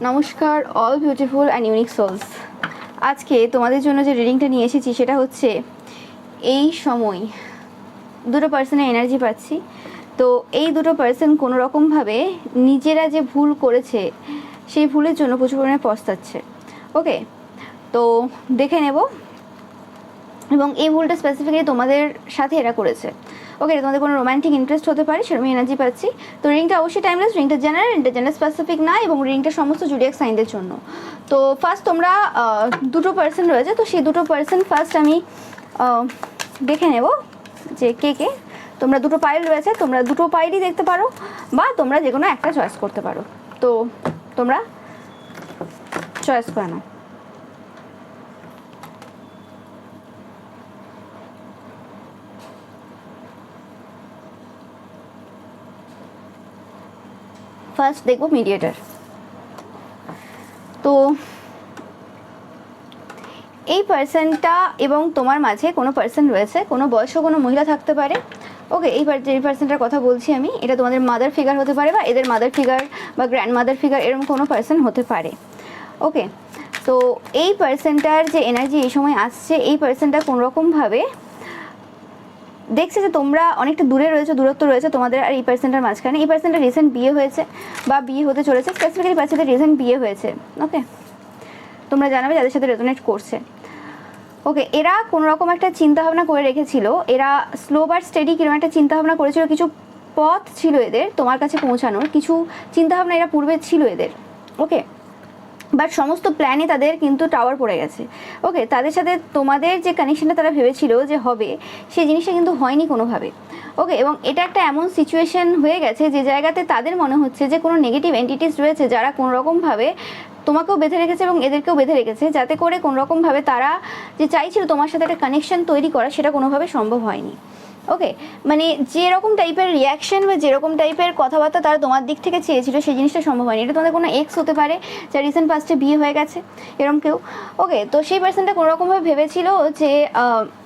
নমস্কার all beautiful and unique souls. আজকে তোমাদের জন্য যে রিডিংটা নিয়ে এসেছি সেটা হচ্ছে এই সময় দুটো পার্সনের এনার্জি পাচ্ছি। তো এই দুটো পার্সন কোনো রকমভাবে নিজেরা যে ভুল করেছে সেই ভুলের জন্য প্রচুর পরিমাণে পস্তাচ্ছে। ওকে, তো দেখে নেব এবং এই ভুলটা স্পেসিফিক্যালি তোমাদের সাথে এরা করেছে। ওকে, তোমাদের কোনো রোম্যান্টিক ইন্টারেস্ট হতে পারে, সেরকম এনার্জি পাচ্ছি। তো রিডিংটা অবশ্যই টাইমলেস, রিডিংটা জেনারেল স্পেসিফিক না, এবং রিডিংটা সমস্ত জুডিয়াক সাইনদের জন্য। তো ফার্স্ট তোমরা দুটো পার্সন রয়েছে, তো সেই দুটো পার্সন ফার্স্ট আমি দেখে নেব যে কে কে। তোমরা দুটো পাইল রয়েছে, তোমরা দুটো পাইলই দেখতে পারো বা তোমরা যে কোনো একটা চয়েস করতে পারো। তো তোমরা চয়েস করে নাও। ফার্স্ট দেখবো মিডিয়েটার। তো এই পার্সনটা এবং তোমার মাঝে কোনো পার্সন রয়েছে, কোনো বয়স্ক কোনো মহিলা থাকতে পারে। ওকে, এই যে পার্সনটার কথা বলছি আমি, এটা তোমাদের মাদার ফিগার হতে পারে বা এদের মাদার ফিগার বা গ্র্যান্ড মাদার ফিগার, এরকম কোনো পার্সন হতে পারে। ওকে, তো এই পার্সনটার যে এনার্জি এই সময় আসছে, এই পার্সনটা কোনোরকমভাবে দেখছে যে তোমরা অনেকটা দূরে রয়েছে, দূরত্ব রয়েছে তোমাদের আর এই পার্সনটার মাঝখানে। এই পার্সনটা রিসেন্ট বিয়ে হয়েছে বা বিয়ে হতে চলেছে, স্পেসিফিক্যালি পার্সনটার রিসেন্ট বিয়ে হয়েছে। ওকে, তোমরা জানাবে যাদের সাথে রেজোনেট করছে। ওকে, এরা কোনো রকম একটা চিন্তাভাবনা করে রেখেছিল, এরা স্লো বাট স্টেডি কিরকম একটা চিন্তাভাবনা করেছিল, কিছু পথ ছিল এদের তোমার কাছে পৌঁছানোর, কিছু চিন্তাভাবনা এরা পূর্বে ছিল এদের। ওকে, বাট সমস্ত প্ল্যানই তাদের কিন্তু টাওয়ার পড়ে গেছে। ওকে, তাদের সাথে তোমাদের যে কানেকশনটা তারা ভেবেছিল যে হবে, সেই জিনিসটা কিন্তু হয়নি কোনোভাবে। ওকে, এবং এটা একটা এমন সিচুয়েশন হয়ে গেছে যে জায়গাতে তাদের মনে হচ্ছে যে কোনো নেগেটিভ এন্টিটিস রয়েছে যারা কোনো রকমভাবে তোমাকেও বেঁধে রেখেছে এবং এদেরকেও বেঁধে রেখেছে, যাতে করে কোনো রকমভাবে তারা যে চাইছিল তোমার সাথে একটা কানেকশন তৈরি করা, সেটা কোনোভাবে সম্ভব হয়নি। ওকে, মানে যেরকম টাইপের রিয়াকশন বা যেরকম টাইপের কথাবার্তা তারা তোমার দিক থেকে চেয়েছিল, সেই জিনিসটা সম্ভব হয়নি। এটা তোমাদের কোনো এক্স হতে পারে যার রিসেন্ট পাস্টে বিয়ে হয়ে গেছে, এরকম কেউ। ওকে, তো সেই পার্সনটা কোনো রকমভাবে ভেবেছিল যে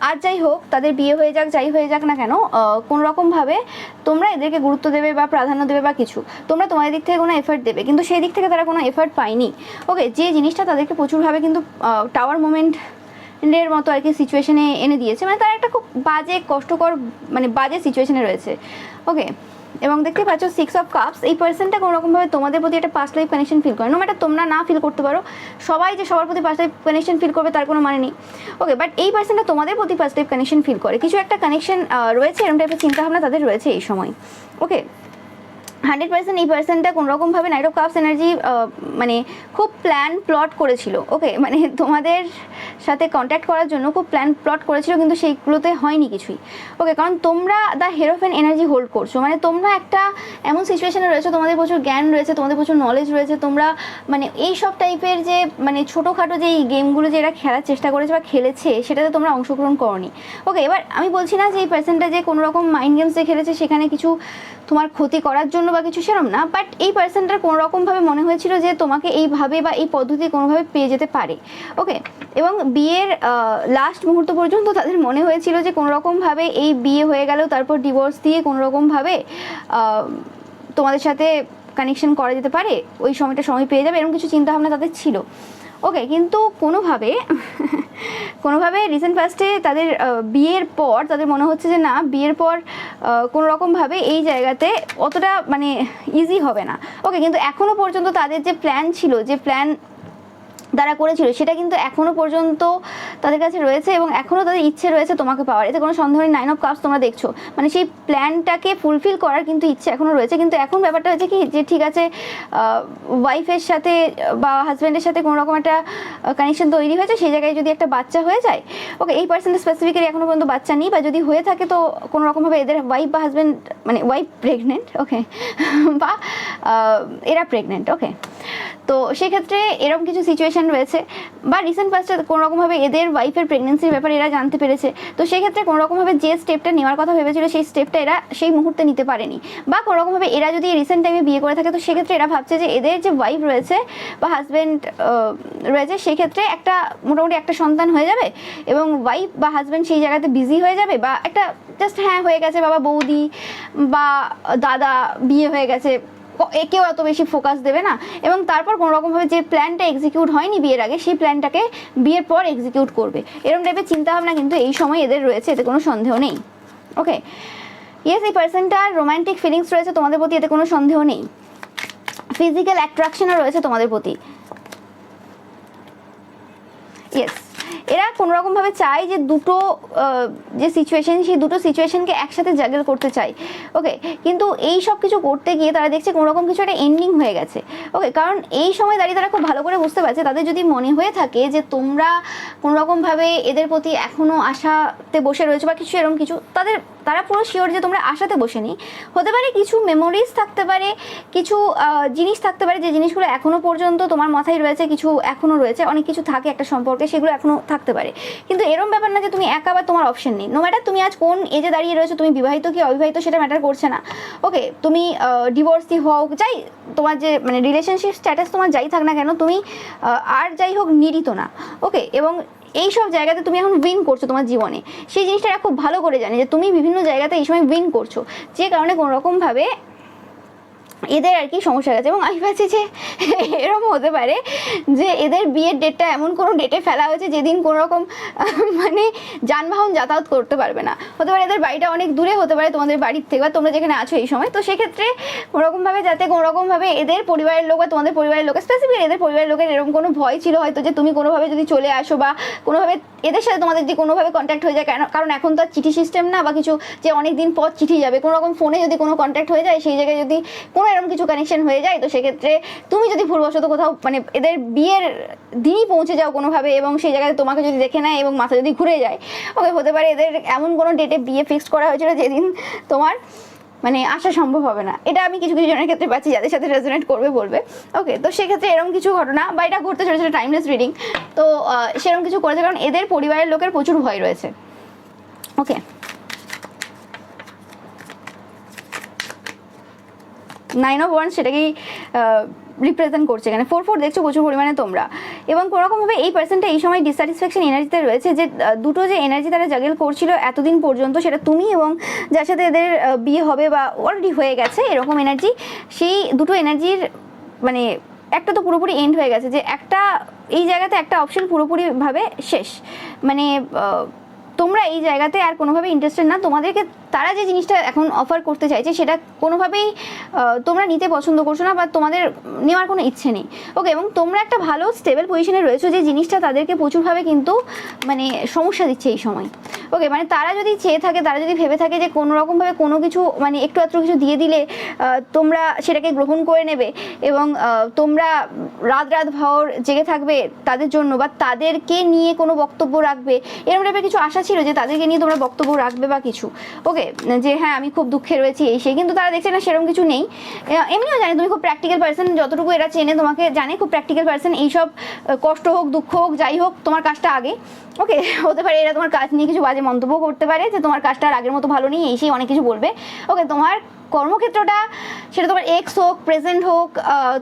আর যাই হোক, তাদের বিয়ে হয়ে যাক, যাই হয়ে যাক না কেন, কোনো রকমভাবে তোমরা এদেরকে গুরুত্ব দেবে বা প্রাধান্য দেবে বা কিছু, তোমরা তোমাদের দিক থেকে কোনো এফার্ট দেবে, কিন্তু সেই দিক থেকে তারা কোনো এফার্ট পায়নি। ওকে, যে জিনিসটা তাদেরকে প্রচুরভাবে কিন্তু টাওয়ার মোমেন্ট এর মতো আর কি সিচুয়েশনে এনে দিয়েছে, মানে তারা একটা খুব বাজে কষ্টকর মানে বাজে সিচুয়েশনে রয়েছে। ওকে, এবং দেখতে পাচ্ছ 6 অফ কাপস, এই পার্সনটা কোনো রকমভাবে তোমাদের প্রতি একটা পাস্ট লাইফ কানেকশন ফিল করে। নো ম্যাটার তোমরা না ফিল করতে পারো, সবাই যে সবার প্রতি পাস্ট লাইফ কানেকশন ফিল করবে তার কোনো মানে নেই। ওকে, বাট এই পার্সনটা তোমাদের প্রতি পাস্ট লাইফ কানেকশন ফিল করে, কিছু একটা কানেকশন রয়েছে, এরকম টাইপের চিন্তাভাবনা তাদের রয়েছে এই সময়। ওকে, 100% এই পার্সনটা কোনোরকমভাবে নাইট অফ কাপস এনার্জি মানে খুব প্লট করেছিল। ওকে, মানে তোমাদের সাথে কন্ট্যাক্ট করার জন্য খুব প্লট করেছিল, কিন্তু সেইগুলোতে হয়নি কিছুই। ওকে, কারণ তোমরা দ্য হেরোফেন এনার্জি হোল্ড করছো, মানে তোমরা একটা এমন সিচুয়েশনে রয়েছে, তোমাদের প্রচুর জ্ঞান রয়েছে, তোমাদের প্রচুর নলেজ রয়েছে, তোমরা মানে এই সব টাইপের যে মানে ছোটোখাটো যে এই গেমগুলো যে এরা খেলার চেষ্টা করেছে বা খেলেছে, সেটাতে তোমরা অংশগ্রহণ করোনি। ওকে, এবার আমি বলছি না যে এই পার্সনটা যে কোনো রকম মাইন্ড গেমস যে খেলেছে সেখানে কিছু তোমার ক্ষতি করার জন্য বা কিছু সেরম না, বাট এই পার্সনটার কোনো রকমভাবে মনে হয়েছিল যে তোমাকে এইভাবে বা এই পদ্ধতি কোনোভাবে পেয়ে যেতে পারে। ওকে, এবং বিয়ের লাস্ট মুহূর্ত পর্যন্ত তাদের মনে হয়েছিল যে কোনো রকমভাবে এই বিয়ে হয়ে গেলেও তারপর ডিভোর্স দিয়ে কোনো রকমভাবে তোমাদের সাথে কানেকশন করা যেতে পারে, ওই সময়টা সময় পেয়ে যাবে, এরকম কিছু চিন্তাভাবনা তাদের ছিল। ওকে, কিন্তু কোনোভাবে রিসেন্ট পাস্টে তাদের বিয়ের পর তাদের মনে হচ্ছে যে না, বিয়ের পর কোনো রকমভাবে এই জায়গাতে অতটা মানে ইজি হবে না। ওকে, কিন্তু এখনও পর্যন্ত তাদের যে প্ল্যান ছিল, যে প্ল্যান তারা করেছিল, সেটা কিন্তু এখনও পর্যন্ত তাদের কাছে রয়েছে এবং এখনও তাদের ইচ্ছে রয়েছে তোমাকে পাওয়ার, এতে কোনো সন্দেহ নেই। 9 অফ কাপস তোমরা দেখছো, মানে সেই প্ল্যানটাকে ফুলফিল করার কিন্তু ইচ্ছে এখনও রয়েছে। কিন্তু এখন ব্যাপারটা হচ্ছে কি, যে ঠিক আছে ওয়াইফের সাথে বা হাজব্যান্ডের সাথে কোনো রকম একটা কানেকশন তৈরি হয়েছে, সেই জায়গায় যদি একটা বাচ্চা হয়ে যায়, ওকে, এই পার্সেন্ট স্পেসিফিক্যালি এখনও পর্যন্ত বাচ্চা নেই, বা যদি হয়ে থাকে তো কোনো রকমভাবে এদের ওয়াইফ বা হাজব্যান্ড মানে ওয়াইফ প্রেগনেন্ট, ওকে, বা এরা প্রেগনেন্ট। ওকে, তো সেক্ষেত্রে এরকম কিছু সিচুয়েশন রয়েছে, বা রিসেন্ট পাস্টে কোনো রকমভাবে এদের ওয়াইফের প্রেগনেন্সির ব্যাপারে এরা জানতে পেরেছে, তো সেক্ষেত্রে কোনো রকমভাবে যে স্টেপটা নেওয়ার কথা ভেবেছিল সেই স্টেপটা এরা সেই মুহূর্তে নিতে পারেনি, বা কোনো রকমভাবে এরা যদি রিসেন্ট টাইমে বিয়ে করে থাকে, তো সেক্ষেত্রে এরা ভাবছে যে এদের যে ওয়াইফ রয়েছে বা হাজব্যান্ড রয়েছে, সেক্ষেত্রে একটা মোটামুটি একটা সন্তান হয়ে যাবে এবং ওয়াইফ বা হাজব্যান্ড সেই জায়গাতে বিজি হয়ে যাবে, বা একটা জাস্ট হ্যাঁ হয়ে গেছে, বাবা বৌদি বা দাদা বিয়ে হয়ে গেছে, কেউ এত বেশি ফোকাস দেবে না, এবং তারপর কোনো রকমভাবে যে প্ল্যানটা এক্সিকিউট হয়নি বিয়ের আগে সেই প্ল্যানটাকে বিয়ের পর এক্সিকিউট করবে, এরকম টাইপের চিন্তাভাবনা কিন্তু এই সময় এদের রয়েছে, এতে কোনো সন্দেহ নেই। ওকে, ইয়েস, এই পার্সনটার রোম্যান্টিক ফিলিংস রয়েছে তোমাদের প্রতি, এতে কোনো সন্দেহ নেই। ফিজিক্যাল অ্যাট্রাকশনও রয়েছে তোমাদের প্রতি। ইয়েস, এরা কোনোরকমভাবে চায় যে দুটো যে সিচুয়েশন, সেই দুটো সিচুয়েশনকে একসাথে জাগল করতে চায়। ওকে, কিন্তু এই সব কিছু করতে গিয়ে তারা দেখছে কোনোরকম কিছু একটা এন্ডিং হয়ে গেছে। ওকে, কারণ এই সময় দাঁড়িয়ে তারা খুব ভালো করে বুঝতে পারছে, তাদের যদি মনে হয়ে থাকে যে তোমরা কোনোরকমভাবে এদের প্রতি এখনও আশাতে বসে রয়েছে বা কিছু এরকম কিছু, তারা পুরো শিওর যে তোমরা আশাতে বসে নি। হতে পারে কিছু মেমোরিজ থাকতে পারে, কিছু জিনিস থাকতে পারে যে জিনিসগুলো এখনও পর্যন্ত তোমার মাথায় রয়েছে, কিছু এখনও রয়েছে, অনেক কিছু থাকে একটা সম্পর্কে, সেগুলো এখনও থাকতে পারে। কিন্তু এরকম ব্যাপার না যে তুমি একা বা তোমার অপশন নেই। নো ম্যাটার তুমি আজ কোন এজে দাঁড়িয়ে রয়েছো, তুমি বিবাহিত কি অবিবাহিত সেটা ম্যাটার করছে না। ওকে, তুমি ডিভোর্সি হও, যাই তোমার যে মানে রিলেশনশিপ স্ট্যাটাস তোমার যাই থাক না কেন, তুমি আর যাই হোক নিরিত না। ওকে, এবং এই সব জায়গাতে তুমি এখন উইন করছো তোমার জীবনে, সেই জিনিসটা খুব ভালো করে জানে যে তুমি বিভিন্ন জায়গাতে এই সময় উইন করছো, যে কারণে কোনোরকমভাবে এদের আর কি সমস্যা গেছে। এবং আমি ভাবছি যে এরকম হতে পারে যে এদের বিয়ের ডেটটা এমন কোনো ডেটে ফেলা হয়েছে যেদিন কোনো রকম মানে যানবাহন যাতায়াত করতে পারবে না। হতে পারে এদের বাড়িটা অনেক দূরে হতে পারে তোমাদের বাড়ির থেকে বা তোমরা যেখানে আছো এই সময়, তো সেক্ষেত্রে কোনোরকমভাবে যাতে কোনোরকমভাবে এদের পরিবারের লোক বা তোমাদের পরিবারের লোক, স্পেসিফিক্যালি এদের পরিবারের লোকের এরকম কোনো ভয় ছিল হয়তো যে তুমি কোনোভাবে যদি চলে আসো বা কোনোভাবে এদের সাথে তোমাদের যে কোনোভাবে কন্ট্যাক্ট হয়ে যায়, কারণ এখন তো আর চিঠি সিস্টেম না বা কিছু যে অনেক দিন পর চিঠি যাবে, কোনো রকম ফোনে যদি কোনো কন্ট্যাক্ট হয়ে যায়, সেই জায়গায় যদি কোনো এরকম কিছু কানেকশন হয়ে যায়, তো সেক্ষেত্রে তুমি যদি ভুলবশত কোথাও মানে এদের বিয়ের দিনই পৌঁছে যাও কোনোভাবে এবং সেই জায়গায় তোমাকে যদি দেখে নেয় এবং মাথা যদি ঘুরে যায়, ওকে, হতে পারে এদের এমন কোনো ডেটে বিয়ে ফিক্সড করা হয়েছিল যেদিন তোমার মানে আসা সম্ভব হবে না। এটা আমি কিছু কিছু জনের ক্ষেত্রে পাচ্ছি, যাদের সাথে রেজোনেট করবে বলবে। ওকে, তো সেক্ষেত্রে এরকম কিছু ঘটনা বা এটা ঘুরতে চলেছিল টাইমলেস রিডিং, তো সেরকম কিছু করেছে কারণ এদের পরিবারের লোকের প্রচুর ভয় রয়েছে। ওকে, 9 of Wands সেটাকেই রিপ্রেজেন্ট করছে এখানে। 4 দেখছো প্রচুর পরিমাণে তোমরা, এবং কোনোরকমভাবে এই পার্সনটা এই সময় ডিসস্যাটিসফ্যাকশন এনার্জিতে রয়েছে, যে দুটো যে এনার্জি তারা জাগেল করছিল এতদিন পর্যন্ত, সেটা তুমি এবং যার সাথে এদের বিয়ে হবে বা অলরেডি হয়ে গেছে এরকম এনার্জি, সেই দুটো এনার্জির মানে একটা তো পুরোপুরি এন্ড হয়ে গেছে, যে একটা এই জায়গাতে একটা অপশন পুরোপুরিভাবে শেষ, মানে তোমরা এই জায়গাতে আর কোনোভাবে ইন্টারেস্টেড না, তোমাদেরকে তারা যে জিনিসটা এখন অফার করতে চাইছে সেটা কোনোভাবেই তোমরা নিতে পছন্দ করছো না বা তোমাদের নেওয়ার কোনো ইচ্ছে নেই। ওকে, এবং তোমরা একটা ভালো স্টেবল পজিশনে রয়েছো, যে জিনিসটা তাদেরকে প্রচুরভাবে কিন্তু মানে সমস্যা দিচ্ছে এই সময়। ওকে, মানে তারা যদি চেয়ে থাকে, তারা যদি ভেবে থাকে যে কোনো রকমভাবে কোনো কিছু মানে একটু আধটু কিছু দিয়ে দিলে তোমরা সেটাকে গ্রহণ করে নেবে এবং তোমরা রাত ভর জেগে থাকবে তাদের জন্য বা তাদেরকে নিয়ে কোনো বক্তব্য রাখবে, এরকম টাইপের কিছু আশা ছিল যে তাদেরকে নিয়ে তোমরা বক্তব্য রাখবে বা কিছু। ওকে, যে হ্যাঁ আমি খুব দুঃখে রয়েছি এই সেই, কিন্তু তারা দেখছে না সেরকম কিছু নেই। এমনিও জানে তুমি খুব প্র্যাকটিক্যাল পার্সন, যতটুকু এরা চেনে তোমাকে জানে খুব প্র্যাকটিক্যাল পার্সন, এইসব কষ্ট হোক দুঃখ হোক যাই হোক তোমার কাজটা আগে। ওকে, হতে পারে এরা তোমার কাজ নিয়ে কিছু বাজে মন্তব্য করতে পারে যে তোমার কাজটা আর আগের মতো ভালো নেই এই সেই, অনেক কিছু বলবে। ওকে, তোমার কর্মক্ষেত্রটা সেটা তোমার এক্স হোক, প্রেজেন্ট হোক,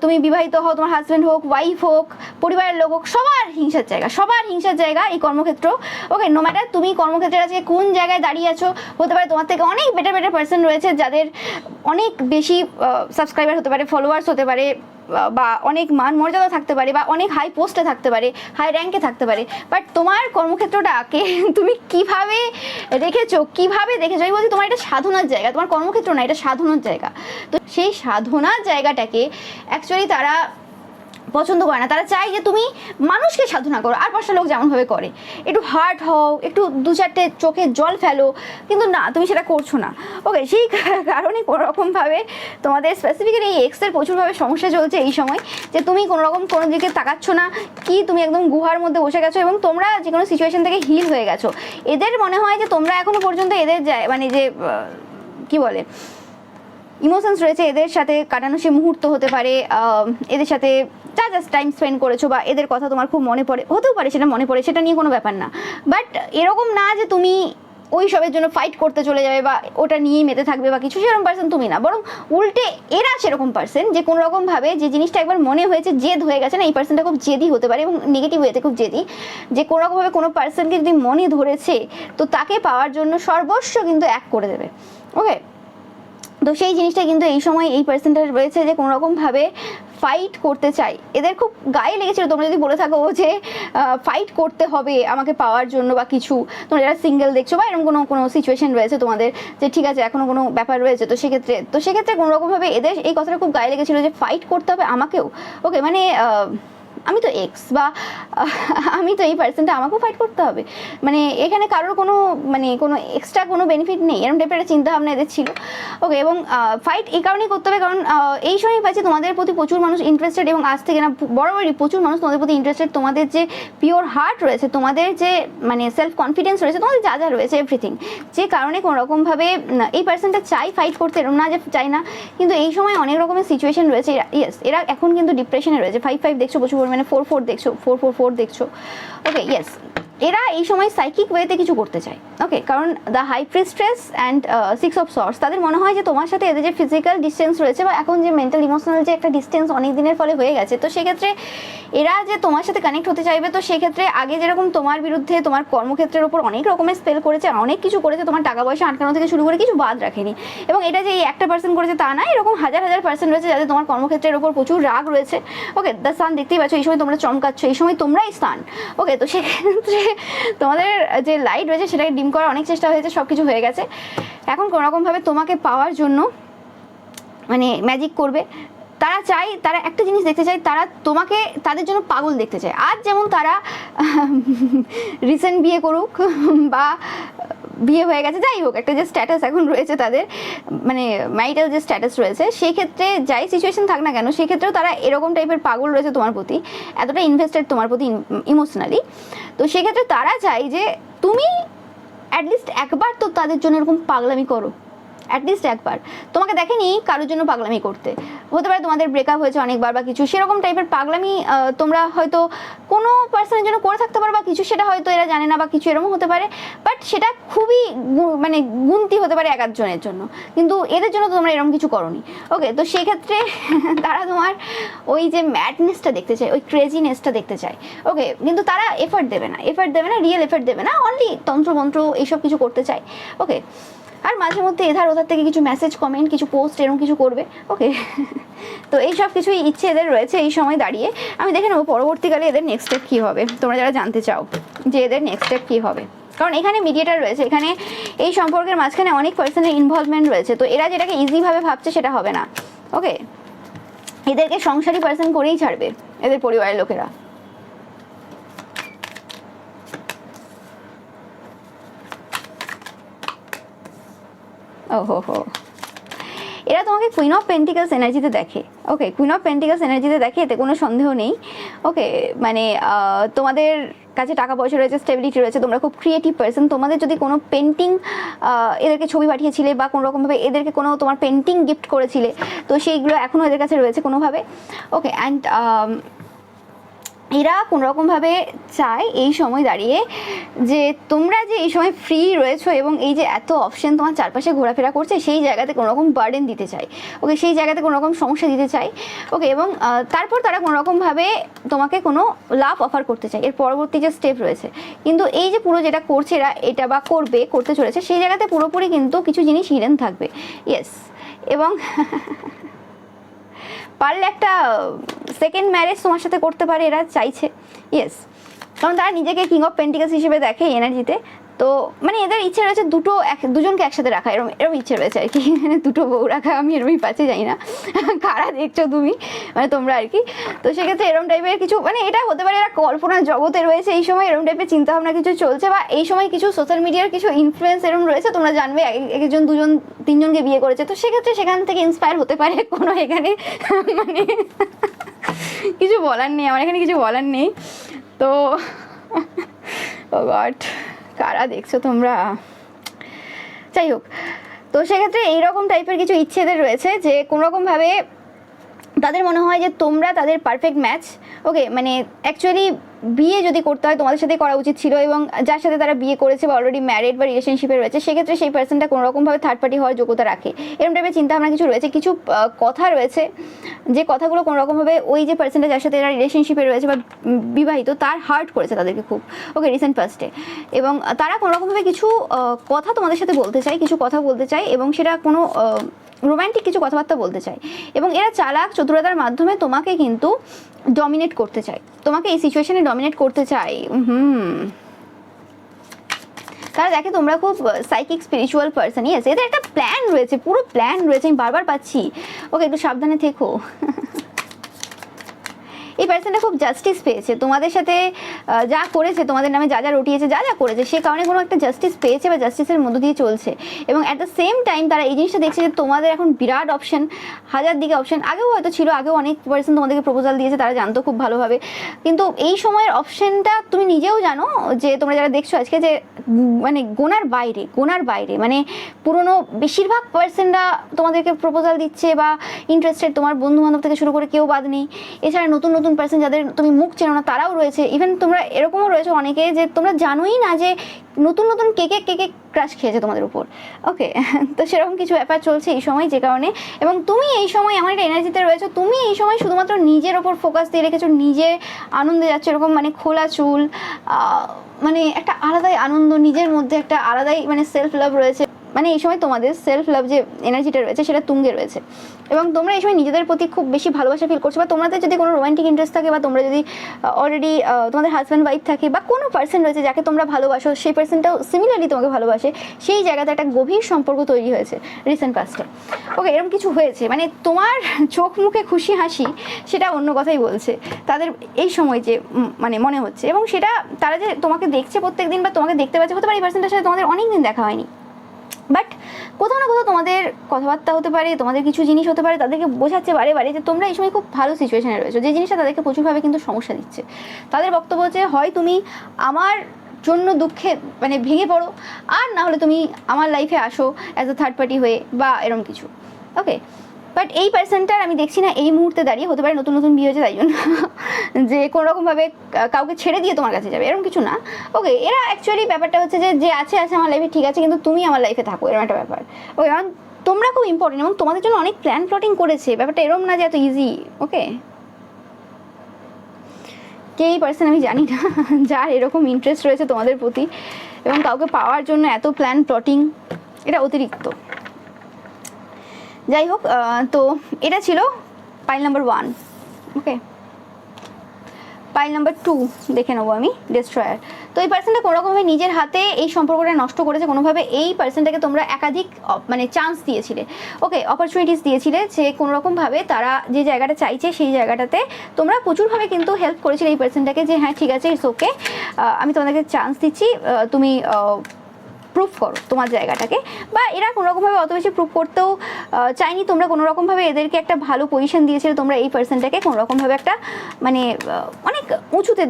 তুমি বিবাহিত হও, তোমার হাজব্যান্ড হোক, ওয়াইফ হোক, পরিবারের লোক হোক, সবার হিংসার জায়গা এই কর্মক্ষেত্র। ওকে, নো ম্যাটার তুমি কর্মক্ষেত্রে আজকে কোন জায়গায় দাঁড়িয়ে আছো, হতে পারে তোমার থেকে অনেক বেটার পার্সন রয়েছে যাদের অনেক বেশি সাবস্ক্রাইবার হতে পারে, ফলোয়ার্স হতে পারে, বা অনেক মান মর্যাদা থাকতে পারে বা অনেক হাই পোস্টে থাকতে পারে, হাই র্যাঙ্কে থাকতে পারে, বাট তোমার কর্মক্ষেত্রটাকে তুমি কিভাবে দেখেছো আমি বলছি তোমার এটা সাধনার জায়গা, তোমার কর্মক্ষেত্র না, এটা সাধনার জায়গা। তো সেই সাধনার জায়গাটাকে অ্যাকচুয়ালি তারা পছন্দ করে না, তারা চায় যে তুমি মানুষকে সাধনা করো আর 5টা লোক যেমনভাবে করে, একটু হার্ট হও, একটু 2-4টে চোখে জল ফেলো, কিন্তু না তুমি সেটা করছো না। ওকে, সেই কারণে কোনোরকমভাবে তোমাদের স্পেসিফিক্যালি এই এক্সের প্রচুরভাবে সমস্যা চলছে এই সময়, যে তুমি কোনোরকম কোনো দিকে তাকাচ্ছ না, কি তুমি একদম গুহার মধ্যে বসে গেছো এবং তোমরা যে কোনো সিচুয়েশন থেকে হিল হয়ে গেছো। এদের মনে হয় যে তোমরা এখনো পর্যন্ত এদের মানে যে কি বলে ইমোশনস রয়েছে এদের সাথে কাটানো সে মুহূর্ত হতে পারে, এদের সাথে জাস্ট টাইম স্পেন্ড করেছো বা এদের কথা তোমার খুব মনে পড়ে, হতেও পারে সেটা মনে পড়ে, সেটা নিয়ে কোনো ব্যাপার না, বাট এরকম না যে তুমি ওই সবের জন্য ফাইট করতে চলে যাবে বা ওটা নিয়েই মেতে থাকবে বা কিছু, সেরকম পার্সন তুমি না, বরং উল্টে এরা সেরকম পার্সন যে কোনো রকমভাবে যে জিনিসটা একবার মনে হয়েছে, জেদ হয়ে গেছে না, এই পার্সনটা খুব জেদি হতে পারে এবং নেগেটিভ ওয়েতে খুব জেদি, যে কোনো রকমভাবে কোনো পার্সনকে যদি মনে ধরেছে তো তাকে পাওয়ার জন্য সর্বস্ব কিন্তু এক করে দেবে। ওকে, তো সেই জিনিসটা কিন্তু এই সময় এই পার্সনটা রয়েছে যে কোনো রকমভাবে ফাইট করতে চাই, এদের খুব গায়ে লেগেছিল। তোমরা যদি বলে থাকো যে ফাইট করতে হবে আমাকে পাওয়ার জন্য বা কিছু, তোমরা যারা সিঙ্গেল দেখছো বা এরকম কোনো সিচুয়েশন রয়েছে তোমাদের যে ঠিক আছে এখনো কোনো ব্যাপার রয়েছে, তো সেক্ষেত্রে কোনো রকমভাবে এদের এই কথাটা খুব গায়ে লেগেছিল যে ফাইট করতে হবে আমাকেও। ওকে, মানে আমি তো এক্স বা আমি তো এই পার্সনটা, আমাকেও ফাইট করতে হবে, মানে এখানে কারোর কোনো কোনো এক্সট্রা কোনো বেনিফিট নেই, এরকম টাইপের একটা চিন্তাভাবনা এদের ছিল। ওকে, এবং ফাইট এই কারণেই করতে হবে কারণ এই সময় পাচ্ছি তোমাদের প্রতি প্রচুর মানুষ ইন্টারেস্টেড, এবং আজ থেকে না বরাবরই প্রচুর মানুষ তোমাদের প্রতি ইন্টারেস্টেড। তোমাদের যে পিওর হার্ট রয়েছে, তোমাদের যে সেলফ কনফিডেন্স রয়েছে, তোমাদের যা যা রয়েছে এভরিথিং, যে কারণে কোনো রকমভাবে এই পার্সনটা চাই ফাইট করতে, এরকম না যে চাই না, কিন্তু এই সময় অনেক রকমের সিচুয়েশন রয়েছে। ইয়েস, এরা এখন কিন্তু ডিপ্রেশনে রয়েছে। 5 দেখছো প্রচুর, মানে 4 দেখছো, 4 দেখছো। ওকে, ইয়েস, এরা এই সময় সাইকিক ওয়েতে কিছু করতে চায়। ওকে, কারণ the high priestess and 6 of sorts, তাদের মনে হয় যে তোমার সাথে এদের যে ফিজিক্যাল ডিস্টেন্স রয়েছে বা এখন যে মেন্টাল ইমোশনাল যে একটা ডিস্টেন্স অনেক দিনের ফলে হয়ে গেছে, তো সেক্ষেত্রে এরা যে তোমার সাথে কানেক্ট হতে চাইবে, তো সেক্ষেত্রে আগে যেরকম তোমার বিরুদ্ধে তোমার কর্মক্ষেত্রের ওপর অনেক রকমের স্পেল করেছে, অনেক কিছু করেছে, তোমার টাকা পয়সা আটকানো থেকে শুরু করে কিছু বাদ রাখেনি। এবং এটা যে এই একটা পার্সন করেছে তা না, এরকম হাজার হাজার পার্সন রয়েছে যাদের তোমার কর্মক্ষেত্রের ওপর প্রচুর রাগ রয়েছে। ওকে, দ্য সান দেখতেই পাচ্ছ, এই সময় তোমরা চমকাচ্ছ, এই সময় তোমরাই সান। ওকে, তো সেক্ষেত্রে তোমাদের যে লাইট রয়েছে সেটাকে ডিম করার অনেক চেষ্টা হয়েছে, সব কিছু হয়ে গেছে। এখন কোনোরকমভাবে তোমাকে পাওয়ার জন্য ম্যাজিক করবে। তারা চাই, তারা একটা জিনিস দেখতে চায়, তারা তোমাকে তাদের জন্য পাগল দেখতে চায়। আজ যেমন তারা রিসেন্ট বিয়ে করুক বা বিয়ে হয়ে গেছে, যাই হোক, একটা যে স্ট্যাটাস এখন রয়েছে তাদের, ম্যারিটাল যে স্ট্যাটাস রয়েছে, সেই ক্ষেত্রে যাই সিচুয়েশন থাক না কেন, সেক্ষেত্রেও তারা এরকম টাইপের পাগল রয়েছে তোমার প্রতি, এতটা ইনভেস্টেড তোমার প্রতি ইমোশনালি। তো সেক্ষেত্রে তারা চাই যে তুমি অ্যাটলিস্ট একবার তো তাদের জন্য এরকম পাগলামি করো, অ্যাটলিস্ট একবার। তোমাকে দেখেনি কারোর জন্য পাগলামি করতে, হতে পারে তোমাদের ব্রেকআপ হয়েছে অনেকবার বা কিছু, সেরকম টাইপের পাগলামি তোমরা হয়তো কোনো পার্সনের জন্য করে থাকতে পারো বা কিছু, সেটা হয়তো এরা জানে না বা কিছু, এরকম হতে পারে। বাট সেটা খুবই গুনতি হতে পারে এক আধজনের জন্য, কিন্তু এদের জন্য তো তোমরা এরকম কিছু করোনি। ওকে, তো সেক্ষেত্রে তারা তোমার ওই যে ম্যাডনেসটা দেখতে চায়, ওই ক্রেজিনেসটা দেখতে চায়। ওকে, কিন্তু তারা এফর্ট দেবে না, রিয়েল এফর্ট দেবে না, অনলি তন্ত্রমন্ত্র এইসব কিছু করতে চায়। ওকে, আর মাঝে মধ্যে এধার ওধার থেকে কিছু মেসেজ, কমেন্ট, কিছু পোস্ট এরকম কিছু করবে। ওকে, তো এই সব কিছুই ইচ্ছে এদের রয়েছে এই সময় দাঁড়িয়ে। আমি দেখে নেবো পরবর্তীকালে এদের নেক্সট স্টেপ কী হবে, তোমরা যারা জানতে চাও যে এদের নেক্সট স্টেপ কী হবে। কারণ এখানে মিডিয়েটার রয়েছে, এখানে এই সম্পর্কের মাঝখানে অনেক পার্সনের ইনভলভমেন্ট রয়েছে, তো এরা যেটাকে ইজিভাবে ভাবছে সেটা হবে না। ওকে, এদেরকে সংসারী পার্সন করেই ছাড়বে এদের পরিবারের লোকেরা। ওহো, এরা তোমাকে কুইন অফ পেন্টিকলস এনার্জিতে দেখে। ওকে, কুইন অফ পেন্টিকলস এনার্জিতে দেখে, এতে কোনো সন্দেহ নেই। ওকে, তোমাদের কাছে টাকা পয়সা রয়েছে, স্টেবিলিটি রয়েছে, তোমরা খুব ক্রিয়েটিভ পার্সন। তোমাদের যদি কোনো পেন্টিং, এদেরকে ছবি পাঠিয়েছিলে বা কোনো রকমভাবে এদেরকে কোনো তোমার পেন্টিং গিফট করেছিলে, তো সেইগুলো এখনও এদের কাছে রয়েছে কোনোভাবে। ওকে, অ্যান্ড এরা কোনোরকমভাবে চায় এই সময় দাঁড়িয়ে যে তোমরা যে এই সময় ফ্রি রয়েছো এবং এই যে এত অপশন তোমার চারপাশে ঘোরাফেরা করছে, সেই জায়গাতে কোনোরকম বার্ডেন দিতে চাই। ওকে, সেই জায়গাতে কোনোরকম সমস্যা দিতে চাই। ওকে, এবং তারপর তারা কোনোরকমভাবে তোমাকে কোনো লাভ অফার করতে চায়, এর পরবর্তী যে স্টেপ রয়েছে। কিন্তু এই যে পুরো যেটা করছে এরা, এটা বা করতে চলেছে, সেই জায়গাতে পুরোপুরি কিন্তু কিছু জিনিস হিডেন থাকবে। ইয়েস, এবং পারলে একটা সেকেন্ড ম্যারেজ তোমার সাথে করতে পারে এরা চাইছে। ইয়েস, কারণ তারা নিজেকে কিং অফ পেন্টিকলস হিসেবে দেখে এনার্জিতে। তো এদের ইচ্ছে রয়েছে দুজনকে একসাথে রাখা, এরকম ইচ্ছে রয়েছে আর কি, দুটো বউ রাখা। আমি এরকমই পাচ্ছি, জানি না কারা দেখছো তুমি, তোমরা আর কি। তো সেক্ষেত্রে এরকম টাইপের কিছু, এটা হতে পারে এরা কল্পনার জগতে রয়েছে এই সময়, এরকম টাইপের চিন্তাভাবনা কিছু চলছে, বা এই সময় কিছু সোশ্যাল মিডিয়ার কিছু ইনফ্লুয়েন্স এরকম রয়েছে। তোমরা জানবে একজন, দুজন, তিনজনকে বিয়ে করেছে, তো সেক্ষেত্রে সেখান থেকে ইন্সপায়ার হতে পারে কোনো, এখানে কিছু বলার নেই, আমার এখানে কিছু বলার নেই। তো ও গড, কারা দেখছো তোমরা, যাই হোক। তো সেক্ষেত্রে এইরকম টাইপের কিছু ইচ্ছেদের রয়েছে যে কোনোরকমভাবে তাদের মনে হয় যে তোমরা তাদের পারফেক্ট ম্যাচ। ওকে, অ্যাকচুয়ালি বিয়ে যদি করতে হয় তোমাদের সাথে করা উচিত ছিল, এবং যার সাথে তারা বিয়ে করেছে বা অলরেডি ম্যারিড বা রিলেশনশিপে রয়েছে সেক্ষেত্রে সেই পার্সনটা কোনো রকমভাবে থার্ড পার্টি হওয়ার যোগ্যতা রাখে। এরকম টাইপের চিন্তাভাবনা কিছু রয়েছে, কিছু কথা রয়েছে যে কথাগুলো কোনো রকমভাবে ওই যে পার্সনটা যার সাথে এরা রিলেশনশিপে রয়েছে বা বিবাহিত তার হার্ট করেছে তাদেরকে খুব, ওকে, রিসেন্ট পাস্টে। এবং তারা কোনো রকমভাবে কিছু কথা তোমাদের সাথে বলতে চায়, কিছু কথা বলতে চায়, এবং সেটা কোনো রোম্যান্টিক কিছু কথাবার্তা বলতে চায়। এবং এরা চালাক চতুরতার মাধ্যমে তোমাকে কিন্তু ডমিনেট করতে চায়, তোমাকে এই সিচুয়েশনে ডমিনেট করতে চায়। তারা দেখে তোমরা খুব সাইকিক স্পিরিচুয়াল পার্সন। ইয়েস, এদের একটা প্ল্যান রয়েছে, পুরো প্ল্যান রয়েছে, আমি বারবার পাচ্ছি। ওকে, একটু সাবধানে থেকো। এই পার্সনটা খুব জাস্টিস পেয়েছে তোমাদের সাথে, যা করেছে তোমাদের নামে, যা যা রটিয়েছে, যা যা করেছে সে কারণে কোনো একটা জাস্টিস পেয়েছে বা জাস্টিসের মধ্য দিয়ে চলছে। এবং অ্যাট দ্য সেম টাইম তারা এই জিনিসটা দেখছে যে তোমাদের এখন বিরাট অপশন, হাজার দিকে অপশন। আগেও হয়তো ছিল, আগেও অনেক পার্সন তোমাদেরকে প্রপোজাল দিয়েছে, তারা জানতো খুব ভালোভাবে। কিন্তু এই সময়ের অপশনটা তুমি নিজেও জানো যে তোমরা যারা দেখছো আজকে, যে মানে গোনার বাইরে, মানে পুরনো বেশিরভাগ পার্সনরা তোমাদেরকে প্রপোজাল দিচ্ছে বা ইন্টারেস্টেড, তোমার বন্ধু বান্ধব থেকে শুরু করে কেউ বাদ নেই। এছাড়া নতুন নতুন পার্সন যাদের তুমি মুখ চেনো না তারাও রয়েছে। ইভেন তোমরা এরকমও রয়েছে অনেকে যে তোমরা জানোই না যে নতুন নতুন কে ক্রাশ খেয়েছে তোমাদের উপর। ওকে, তো সেরকম কিছু ব্যাপার চলছে এই সময়, যে কারণে। এবং তুমি এই সময় আমার একটা এনার্জিতে রয়েছো, তুমি এই সময় শুধুমাত্র নিজের ওপর ফোকাস দিয়ে রেখেছো, নিজে আনন্দে যাচ্ছে, এরকম মানে খোলা চুল, মানে একটা আলাদাই আনন্দ নিজের মধ্যে, একটা আলাদাই মানে সেলফ লাভ রয়েছে। মানে এই সময় তোমাদের সেলফ লাভ যে এনার্জিটা রয়েছে সেটা তুঙ্গে রয়েছে। এবং তোমরা এই সময় নিজেদের প্রতি খুব বেশি ভালোবাসা ফিল করছো, বা তোমাদের যদি কোনো রোমান্টিক ইন্টারেস্ট থাকে, বা তোমরা যদি অলরেডি তোমাদের হাজব্যান্ড ওয়াইফ থাকে, বা কোনো পার্সন রয়েছে যাকে তোমরা ভালোবাসো, সেই পার্সনটাও সিমিলারলি তোমাকে ভালোবাসে, সেই জায়গাতে একটা গভীর সম্পর্ক তৈরি হয়েছে রিসেন্ট পাস্টে। ওকে, এরকম কিছু হয়েছে, মানে তোমার চোখ মুখে খুশি হাসি সেটা অন্য কথাই বলছে তাদের এই সময়, যে মানে মনে হচ্ছে। এবং সেটা তারা যে তোমাকে দেখছে প্রত্যেক দিন, বা তোমাকে দেখতে পাচ্ছে, হতে পারে এই পার্সনটার সাথে তোমাদের অনেক দিন দেখা হয়নি, বাট কোথাও না কোথাও তোমাদের কথাবার্তা হতে পারে, তোমাদের কিছু জিনিস হতে পারে, তাদেরকে বোঝাচ্ছে বারে বারে যে তোমরা এই সময় খুব ভালো সিচুয়েশনে রয়েছো, যে জিনিসটা তাদেরকে প্রচুরভাবে কিন্তু সমস্যা দিচ্ছে। তাদের বক্তব্য হচ্ছে, হয় তুমি আমার জন্য দুঃখে মানে ভেঙে পড়ো, আর না হলে তুমি আমার লাইফে আসো অ্যাজ এ থার্ড পার্টি হয়ে, বা এরকম কিছু। ওকে, বাট এই পার্সনটার আমি দেখছি না এই মুহূর্তে দাঁড়িয়ে, হতে পারে নতুন নতুন বিয়ে হয়েছে তাই জন্য, যে কোনোরকমভাবে কাউকে ছেড়ে দিয়ে তোমার কাছে যাবে, এরকম কিছু না। ওকে, এরা অ্যাকচুয়ালি ব্যাপারটা হচ্ছে যে আছে আমার লাইফে ঠিক আছে, কিন্তু তুমি আমার লাইফে থাকো, এরকম একটা ব্যাপার। ওকে, কারণ তোমরা খুব ইম্পর্টেন্ট, এবং তোমাদের জন্য অনেক প্ল্যাটিং করেছে, ব্যাপারটা এরকম না যে এত ইজি। ওকে, কে এই পার্সন আমি জানি না, যার এরকম ইন্টারেস্ট রয়েছে তোমাদের প্রতি, এবং কাউকে পাওয়ার জন্য এত প্ল্যাটিং, এটা অতিরিক্ত। যাই হোক, তো এটা ছিল পাইল নাম্বার 1। ওকে, পাইল নাম্বার 2 দেখে নেবো আমি, ডিস্ট্রয়ার। তো এই পার্সনটা কোনোরকমভাবে নিজের হাতে এই সম্পর্কটা নষ্ট করেছে, কোনোভাবে এই পার্সনটাকে তোমরা একাধিক মানে চান্স দিয়েছিলে, ওকে, অপরচুনিটিস দিয়েছিলে, যে কোনোরকমভাবে তারা যে জায়গাটা চাইছে সেই জায়গাটাতে তোমরা প্রচুরভাবে কিন্তু হেল্প করেছিলে এই পার্সনটাকে, যে হ্যাঁ ঠিক আছে, ইটস ওকে, আমি তোমাদেরকে চান্স দিচ্ছি, তুমি প্রুফ করো তোমার জায়গাটাকে। বা এরা কোনোরকমভাবে অত বেশি প্রুফ করতেও চাইনি, তোমরা কোনোরকমভাবে এদেরকে একটা ভালো পজিশন দিয়েছিলে, তোমরা এই পার্সনটাকে কোনোরকমভাবে একটা মানে অনেক উঁচুতে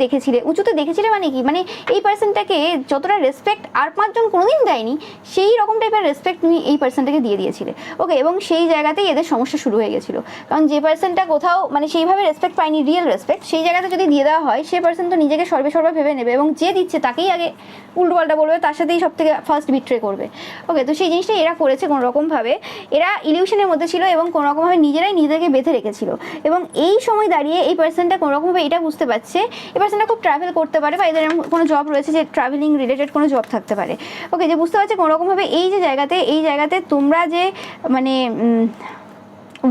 দেখেছিলে মানে কি, মানে এই পার্সনটাকে যতটা রেসপেক্ট আর 5 জন কোনোদিন দেয়নি, সেই রকম টাইপের রেসপেক্ট তুমি এই পার্সনটাকে দিয়ে দিয়েছিলে। ওকে, এবং সেই জায়গাতেই এদের সমস্যা শুরু হয়ে গেছিলো, কারণ যে পার্সনটা কোথাও মানে সেইভাবে রেসপেক্ট পায়নি, রিয়েল রেসপেক্ট, সেই জায়গাতে যদি দিয়ে দেওয়া হয়, সেই পার্সন তো নিজেকে সর্বে ভেবে নেবে, এবং যে দিচ্ছে তাকেই আগে উল্টোপাল্টা বলবে, তার সাথেই সব থেকে ফার্স্ট বিট্রে করবে। ওকে, তো সেই জিনিসটা এরা করেছে কোনোরকমভাবে, এরা ইলিউশনের মধ্যে ছিল, এবং কোনোরকমভাবে নিজেরাই নিজেদেরকে বেঁধে রেখেছিল। এবং এই সময় দাঁড়িয়ে এই পার্সনটা কোনোরকমভাবে এটা বুঝতে পারছে, এই পার্সনটা খুব ট্রাভেল করতে পারে, বা এদের কোনো জব রয়েছে যে ট্রাভেলিং রিলেটেড কোনো জব থাকতে পারে। ওকে, যে বুঝতে পারছে কোনোরকমভাবে এই যে জায়গাতে তোমরা যে মানে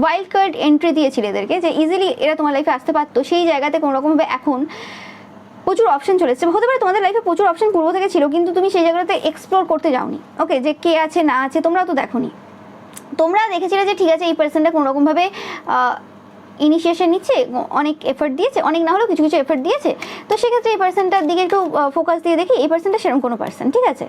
ওয়াইল্ড কার্ড এন্ট্রি দিয়েছিলে এদেরকে, যে ইজিলি এরা তোমার লাইফে আসতে পারতো, সেই জায়গাতে কোনোরকমভাবে এখন প্রচুর অপশন চলে এসেছে। হতে পারে তোমাদের লাইফে প্রচুর অপশন পূর্ব থেকে ছিল, কিন্তু তুমি সেই জায়গাটাতে এক্সপ্লোর করতে যাওনি। ওকে, যে কে আছে না আছে তোমরা তো দেখোনি, তোমরা দেখেছিলে যে ঠিক আছে এই পার্সনটা কোনোরকমভাবে ইনিশিয়েশন নিচ্ছে, অনেক এফর্ট দিয়েছে, অনেক না হলেও কিছু কিছু এফর্ট দিয়েছে, তো সেক্ষেত্রে এই পার্সনটার দিকে একটু ফোকাস দিয়ে দেখি এই পার্সনটা সেরকম কোনো পার্সন, ঠিক আছে।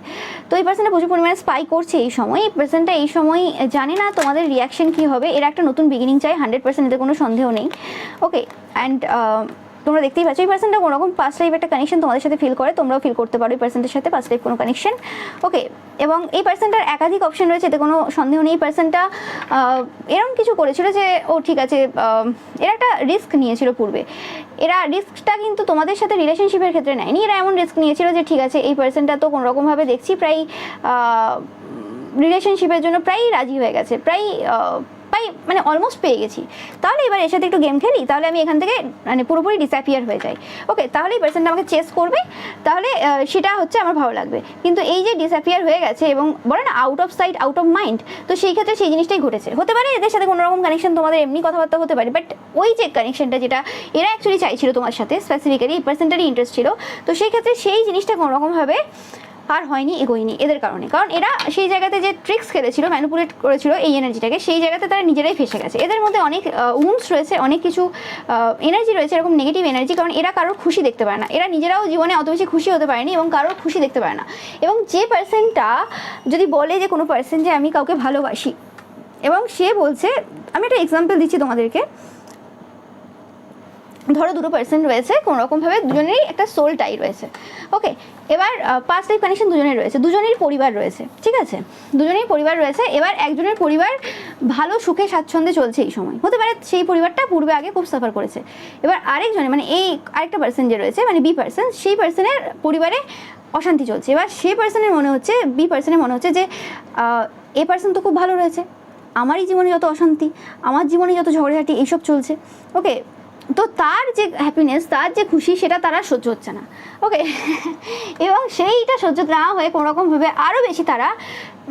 তো এই পার্সনটা প্রচুর পরিমাণে স্পাই করছে এই সময়, এই পার্সনটা এই সময় জানে না তোমাদের রিয়াকশন কী হবে, এরা একটা নতুন বিগিনিং চাই 100%, এতে কোনো সন্দেহ নেই। ওকে, অ্যান্ড তোমরা দেখতেই পাচ্ছ এই পার্সনটা কোনো রকম পাস্ট লাইফ একটা কানেকশন তোমাদের সাথে ফিল করে, তোমরাও ফিল করতে পারো এই পার্সনটার সাথে পাস্ট লাইফ কোনো কানেকশন। ওকে, এবং এই পার্সনটার একাধিক অপশন রয়েছে, এতে কোনো সন্দেহ নেই। এই পার্সনটা এরকম কিছু করেছিল যে ও ঠিক আছে, এরা একটা রিস্ক নিয়েছিল পূর্বে। এরা রিস্কটা কিন্তু তোমাদের সাথে রিলেশনশিপের ক্ষেত্রে নেয়নি, এরা এমন রিস্ক নিয়েছিল যে ঠিক আছে এই পার্সনটা তো কোনোরকমভাবে দেখছি প্রায় রিলেশনশিপের জন্য প্রায় রাজি হয়ে গেছে, প্রায় মানে অলমোস্ট পেয়ে গেছি, তাহলে এবার এর সাথে একটু গেম খেলি, তাহলে আমি এখান থেকে মানে পুরোপুরি ডিসঅ্যাপিয়ার হয়ে যাই। ওকে, তাহলে এই পার্সনটা আমাকে চেস করবে, তাহলে সেটা হচ্ছে আমার ভালো লাগবে। কিন্তু এই যে ডিসঅ্যাপিয়ার হয়ে গেছে এবং বলে না out of sight out of mind, তো সেই ক্ষেত্রে সেই জিনিসটাই ঘটেছে। হতে পারে এদের সাথে কোনো রকম কানেকশন তোমাদের এমনি কথাবার্তা হতে পারে, বাট ওই যে কানেকশনটা যেটা এরা অ্যাকচুয়ালি চাইছিল তোমার সাথে, স্পেসিফিক্যালি এই পার্সনটারই ইন্টারেস্ট ছিল, তো সেই ক্ষেত্রে সেই জিনিসটা কোনোরকমভাবে আর হয়নি, এগোয়নি এদের কারণে। কারণ এরা সেই জায়গাতে যে ট্রিক্স খেলেছিল, ম্যানিপুলেট করেছিল এই এনার্জিটাকে, সেই জায়গাতে তারা নিজেরাই ফেসে গেছে। এদের মধ্যে অনেক উন্স রয়েছে, অনেক কিছু এনার্জি রয়েছে, এরকম নেগেটিভ এনার্জি, কারণ এরা কারোর খুশি দেখতে পারে না, এরা নিজেরাও জীবনে অত বেশি খুশি হতে পারেনি এবং কারোর খুশি দেখতে পারে না। এবং যে পার্সনটা যদি বলে যে কোনো পার্সন যে আমি কাউকে ভালোবাসি, এবং সে বলছে, আমি একটা এক্সাম্পল দিচ্ছি তোমাদেরকে, ধরো দুটো পার্সন রয়েছে, কোনোরকমভাবে দুজনেরই একটা সোল টাই রয়েছে। ওকে, এবার পাস্ট লাইফ কানেকশন দুজনের রয়েছে, দুজনেরই পরিবার রয়েছে, ঠিক আছে, দুজনেরই পরিবার রয়েছে। এবার একজনের পরিবার ভালো সুখে স্বাচ্ছন্দ্যে চলছে এই সময়, হতে পারে সেই পরিবারটা পূর্বে আগে খুব সাফার করেছে। এবার আরেকজনের মানে এই আরেকটা পার্সন যে রয়েছে মানে বি পার্সন, সেই পার্সনের পরিবারে অশান্তি চলছে। এবার সেই পার্সনের মনে হচ্ছে, বি পার্সনের মনে হচ্ছে যে এ পার্সন তো খুব ভালো রয়েছে, আমারই জীবনে যত অশান্তি, আমার জীবনে যত ঝগড়াঝাটি এইসব চলছে। ওকে, তো তার যে হ্যাপিনেস, তার যে খুশি, সেটা তারা সহ্য হচ্ছে না। ওকে, এবং সেইটা সহ্য না হয়ে কোনোরকমভাবে আরও বেশি তারা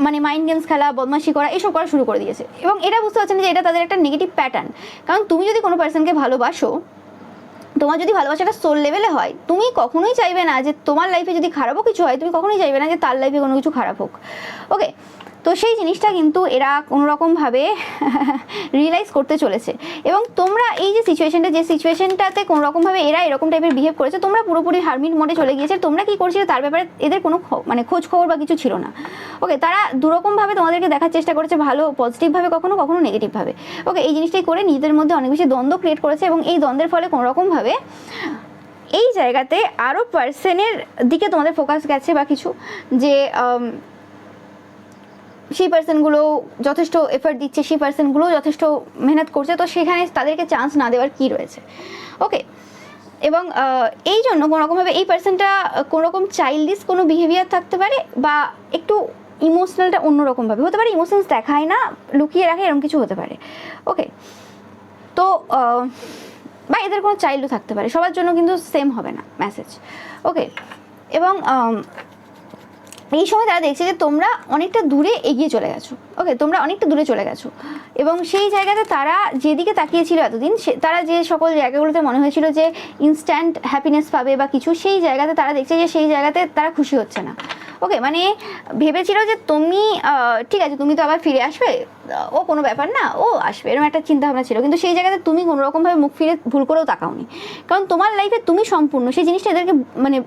মানে মাইন্ড গেমস খেলা, বদমাশি করা, এসব করা শুরু করে দিয়েছে। এবং এটা বুঝতে পারছেন যে এটা তাদের একটা নেগেটিভ প্যাটার্ন। কারণ তুমি যদি কোনো পার্সনকে ভালোবাসো, তোমার যদি ভালোবাসাটা সোল লেভেলে হয়, তুমি কখনোই চাইবে না যে তোমার লাইফে যদি খারাপও কিছু হয়, তুমি কখনোই চাইবে না যে তার লাইফে কোনো কিছু খারাপ হোক। ওকে, তো সেই জিনিসটা কিন্তু এরা কোনোরকমভাবে রিয়েলাইজ করতে চলেছে। এবং তোমরা এই যে সিচুয়েশনটা, যে সিচুয়েশনটাতে কোনোরকমভাবে এরা এরকম টাইপের বিহেভ করেছে, তোমরা পুরোপুরি হারমিট মোডে চলে গিয়েছে, তোমরা কী করছিলে তার ব্যাপারে এদের কোনো মানে খোঁজ খবর বা কিছু ছিল না। ওকে, তারা দুরকমভাবে তোমাদেরকে দেখার চেষ্টা করেছে, ভালো পজিটিভভাবে, কখনো কখনো নেগেটিভভাবে। ওকে, এই জিনিসটাই করে নিজেদের মধ্যে অনেক বেশি দ্বন্দ্ব ক্রিয়েট করেছে, এবং এই দ্বন্দ্বের ফলে কোনোরকমভাবে এই জায়গাতে আরও পার্সনের দিকে তোমাদের ফোকাস গেছে বা কিছু, যে সেই পার্সনগুলো যথেষ্ট এফর্ট দিচ্ছে, সেই পার্সনগুলো যথেষ্ট মেহনত করছে, তো সেখানে তাদেরকে চান্স না দেওয়ার কী রয়েছে। ওকে, এবং এই জন্য কোনোরকমভাবে এই পার্সনটা কোনোরকম চাইল্ডিশ কোনো বিহেভিয়ার থাকতে পারে, বা একটু ইমোশনালটা অন্যরকমভাবে হতে পারে, ইমোশনস দেখায় না, লুকিয়ে রাখে, এরকম কিছু হতে পারে। ওকে, তো বা এদের কোনো চাইল্ডও থাকতে পারে, সবার জন্য কিন্তু সেম হবে না মেসেজ। ওকে, এবং এই সময় তারা দেখছে যে তোমরা অনেকটা দূরে এগিয়ে চলে গেছো। ওকে, তোমরা অনেকটা দূরে চলে গেছো, এবং সেই জায়গাতে তারা যেদিকে তাকিয়েছিল এতদিন, তারা যে সকল জায়গাগুলোতে মনে হয়েছিল যে ইনস্ট্যান্ট হ্যাপিনেস পাবে বা কিছু, সেই জায়গাতে তারা দেখছে যে সেই জায়গাতে তারা খুশি হচ্ছে না। ওকে, মানে ভেবেছিল যে তুমি ঠিক আছে, তুমি তো আবার ফিরে আসবে, ও কোনো ব্যাপার না, ও আসবে, এরকম একটা চিন্তাভাবনা ছিল। কিন্তু সেই জায়গাতে তুমি কোনোরকমভাবে মুখ ফিরে ভুল করেও তাকাওনি, কারণ তোমার লাইফে তুমি সম্পূর্ণ, সেই জিনিসটা এদেরকে মানে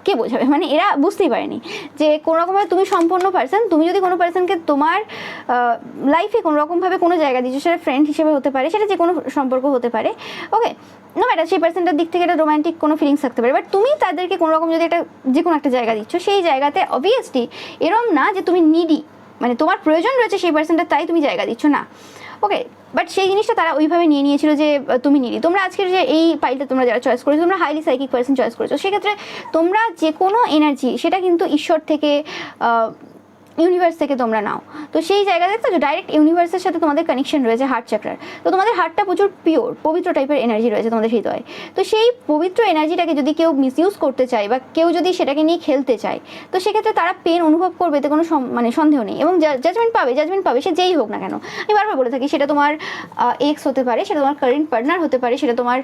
কে বোঝাবে, মানে এরা বুঝতেই পারেনি যে কোনোরকমভাবে তুমি সম্পূর্ণ পার্সন। তুমি যদি কোনো পার্সনকে তোমার লাইফে কোনোরকমভাবে কোনো জায়গা দিচ্ছ, সেটা ফ্রেন্ড হিসেবে হতে পারে, সেটা যে কোনো সম্পর্ক হতে পারে। ওকে, নো ম্যাটার সেই পার্সনটার দিক থেকে একটা রোম্যান্টিক কোনো ফিলিংস থাকতে পারে, বাট তুমি তাদেরকে কোনোরকম যদি একটা যে কোনো একটা জায়গা দিচ্ছ, সেই জায়গাতে অবভিয়াসলি এরম না যে তুমি নিডি, মানে তোমার প্রয়োজন রয়েছে সেই পার্সনটা, তাই তুমি জায়গা দিচ্ছ না। ওকে, বাট সেই জিনিসটা তারা ওইভাবে নিয়ে নিয়েছিল যে তুমি নিডি। তোমরা আজকের যে এই পাইলটা তোমরা যারা চয়েস করেছো, তোমরা হাইলি সাইকিক পার্সন চয়েস করেছো, সেক্ষেত্রে তোমরা যে কোনো এনার্জি সেটা কিন্তু ঈশ্বর থেকে, ইউনিভার্স থেকে তোমরা নাও। তো সেই জায়গা দেখতে ডাইরেক্ট ইউনিভার্সের সাথে তোমাদের কানেকশন রয়েছে হার্ট চাকরার। তো তোমাদের হার্টটা প্রচুর পিওর, পবিত্র টাইপের এনার্জি রয়েছে তোমাদের হৃদয়ে। তো সেই পবিত্র এনার্জিটাকে যদি কেউ মিসইউজ করতে চায়, বা কেউ যদি সেটাকে নিয়ে খেলতে চায়, তো সেক্ষেত্রে তারা পেন অনুভব করবে, এতে কোনো মানে সন্দেহ নেই। এবং জাজমেন্ট পাবে সে যেই হোক না কেন। আমি বারবার বলে থাকি, সেটা তোমার এক্স হতে পারে, সেটা তোমার কারেন্ট পার্টনার হতে পারে, সেটা তোমার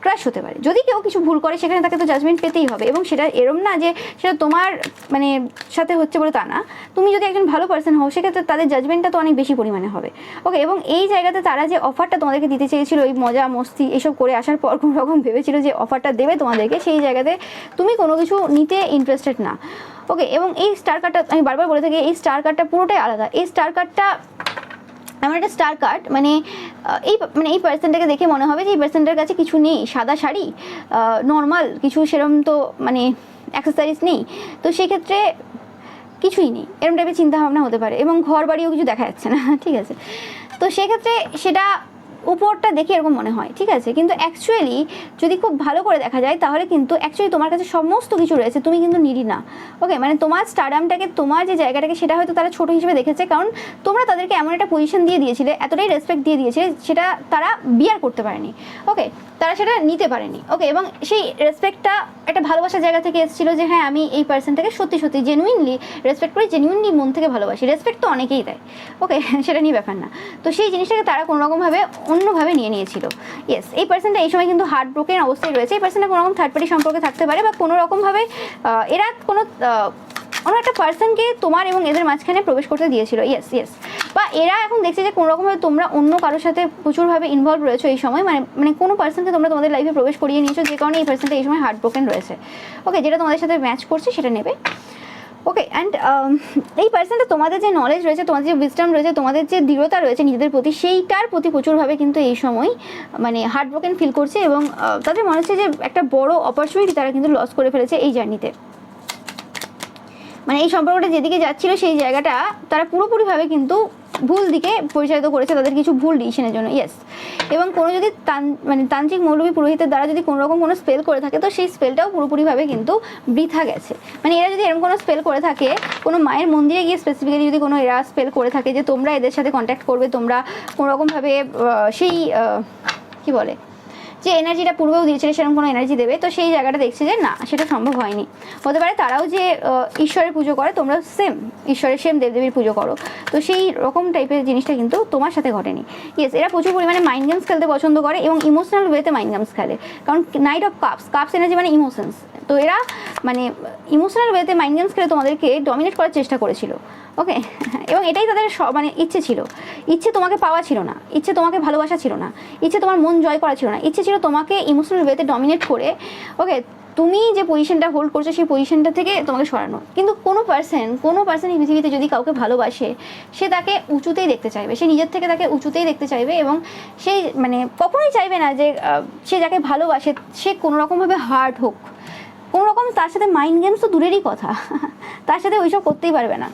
ক্রাশ হতে পারে। যদি কেউ কিছু ভুল করে, সেখানে তাকে তো জাজমেন্ট পেতেই হবে। এবং সেটা এরম না যে সেটা তোমার মানে সাথে হচ্ছে বলে তা না। তুমি যদি একজন ভালো পার্সন হও, সেক্ষেত্রে তাদের জাজমেন্টটা তো অনেক বেশি পরিমাণে হবে। ওকে, এবং এই জায়গাতে তারা যে অফারটা তোমাদেরকে দিতে চেয়েছিল, এই মজা মস্তি এইসব করে আসার পর কোনো রকম ভেবেছিল যে অফারটা দেবে তোমাদেরকে, সেই জায়গাতে তুমি কোনো কিছু নিতে ইন্টারেস্টেড না। ওকে, এবং এই স্টার কার্ডটা আমি বারবার বলে থাকি, এই স্টার কার্ডটা পুরোটাই আলাদা। এই স্টার কার্ডটা এমন একটা স্টার কার্ড, মানে এই পার্সনটাকে দেখে মনে হবে যে এই পার্সনটার কাছে কিছু নেই, সাদা শাড়ি, নর্মাল কিছু সেরকম তো মানে অ্যাক্সেসরিজ নেই, তো সেক্ষেত্রে কিছুই নেই, এরকম টাইপের চিন্তাভাবনা হতে পারে, এবং ঘর বাড়িও কিছু দেখা যাচ্ছে না, ঠিক আছে। তো সেক্ষেত্রে সেটা উপরটা দেখে এরকম মনে হয়, ঠিক আছে, কিন্তু অ্যাকচুয়ালি যদি খুব ভালো করে দেখা যায় তাহলে কিন্তু অ্যাকচুয়ালি তোমার কাছে সমস্ত কিছু রয়েছে, তুমি কিন্তু নিডি না। ওকে, মানে তোমার স্টারডামটাকে, তোমার যে জায়গাটাকে, সেটা হয়তো তারা ছোট হিসেবে দেখেছে, কারণ তোমরা তাদেরকে এমন একটা পজিশন দিয়ে দিয়েছিলে, এতটাই রেসপেক্ট দিয়ে দিয়েছিলে, সেটা তারা বিয়ার করতে পারেনি। ওকে, তারা সেটা নিতে পারেনি। ওকে, এবং সেই রেসপেক্টটা একটা ভালোবাসার জায়গা থেকে এসেছিলো, যে হ্যাঁ আমি এই পার্সনটাকে সত্যি সত্যি জেনুইনলি রেসপেক্ট করি, জেনুইনলি মন থেকে ভালোবাসি। রেসপেক্ট তো অনেকেই দেয়, ওকে, সেটা নিয়ে ব্যাপার না। তো সেই জিনিসটাকে তারা কোনোরকমভাবে অন্যভাবে নিয়ে নিয়েছিল। ইয়েস, এই পার্সনটা এই সময় কিন্তু হার্ট ব্রোকেন অবস্থায় রয়েছে। এই পার্সনটা কোনো রকম থার্ড পার্টি সম্পর্কে থাকতে পারে, বা কোনো রকমভাবে এরা কোনো অন্য একটা পার্সনকে তোমার এবং এদের মাঝখানে প্রবেশ করতে দিয়েছিল। ইয়েস, বা এরা এখন দেখছে যে কোনো রকমভাবে তোমরা অন্য কারোর সাথে প্রচুরভাবে ইনভলভ রয়েছো এই সময়, মানে কোনো পার্সনকে তোমরা তোমাদের লাইফে প্রবেশ করিয়ে নিয়েছো, যে কারণে এই পার্সনটা এই সময় হার্ট ব্রোকেন রয়েছে। ওকে, যেটা তোমাদের সাথে ম্যাচ করছে সেটা নেবে। ওকে, অ্যান্ড এই পার্সনটা তোমাদের যে নলেজ রয়েছে, তোমাদের যে উইজডম রয়েছে, তোমাদের যে দৃঢ়তা রয়েছে নিজেদের প্রতি, সেইটার প্রতি প্রচুরভাবে কিন্তু এই সময় মানে হার্ট ব্রোকেন ফিল করছে, এবং তাদের মনে হচ্ছে যে একটা বড় অপরচুনিটি তারা কিন্তু লস করে ফেলেছে এই জার্নিতে। মানে এই সম্পর্কটা যেদিকে যাচ্ছিল সেই জায়গাটা তারা পুরোপুরিভাবে কিন্তু ভুল দিকে পরিচালিত করেছে, তাদের কিছু ভুল ডিসিশনের জন্য। ইয়েস, এবং কোনো যদি তান্ত্রিক মৌলবী পুরোহিতের দ্বারা যদি কোনো রকম কোনো স্পেল করে থাকে, তো সেই স্পেলটাও পুরোপুরিভাবে কিন্তু বৃথা গেছে। মানে এরা যদি এরকম কোনো স্পেল করে থাকে, কোনো মায়ের মন্দিরে গিয়ে স্পেসিফিক্যালি যদি কোনো এরা স্পেল করে থাকে যে তোমরা এদের সাথে কন্ট্যাক্ট করবে, তোমরা কোনো রকমভাবে সেই কী বলে, যে এনার্জিটা পূর্বেও দিয়েছিল সেরকম কোনো এনার্জি দেবে, তো সেই জায়গাটা দেখছে যে না, সেটা সম্ভব হয়নি। হতে পারে তারাও যে ঈশ্বরের পুজো করে, তোমরা সেম ঈশ্বরের সেম দেবদেবীর পুজো করো, তো সেই রকম টাইপের জিনিসটা কিন্তু তোমার সাথে ঘটেনি। ইয়েস, এরা প্রচুর পরিমাণে মাইন্ড গেমস খেলতে পছন্দ করে, এবং ইমোশনাল ওয়েতে মাইন্ড গেমস খেলে, কারণ নাইট অফ কাপস এনার্জি মানে ইমোশনস। তো এরা মানে ইমোশনাল ওয়েতে মাইন্ড গেমস খেলে তোমাদেরকে ডমিনেট করার চেষ্টা করেছিল। ওকে, এবং এটাই তাদের মানে ইচ্ছে ছিল। ইচ্ছে তোমাকে পাওয়া ছিল না, ইচ্ছে তোমাকে ভালোবাসা ছিল না, ইচ্ছে তোমার মন জয় করা ছিল না, ইচ্ছে ছিল তোমাকে ইমোশনাল ওয়েতে ডমিনেট করে ওকে তুমি যে পজিশনটা হোল্ড করছো সেই পজিশনটা থেকে তোমাকে সরানো। কিন্তু কোনো পার্সন এই পৃথিবীতে যদি কাউকে ভালোবাসে, সে তাকে উঁচুতেই দেখতে চাইবে, সে নিজের থেকে তাকে উঁচুতেই দেখতে চাইবে, এবং সেই মানে কখনোই চাইবে না যে সে যাকে ভালোবাসে সে কোনো রকমভাবে হার্ট হোক, কোনো রকম তার সাথে মাইন্ড গেমস তো দূরেরই কথা, তার সাথে ওইসব করতেই পারবে না।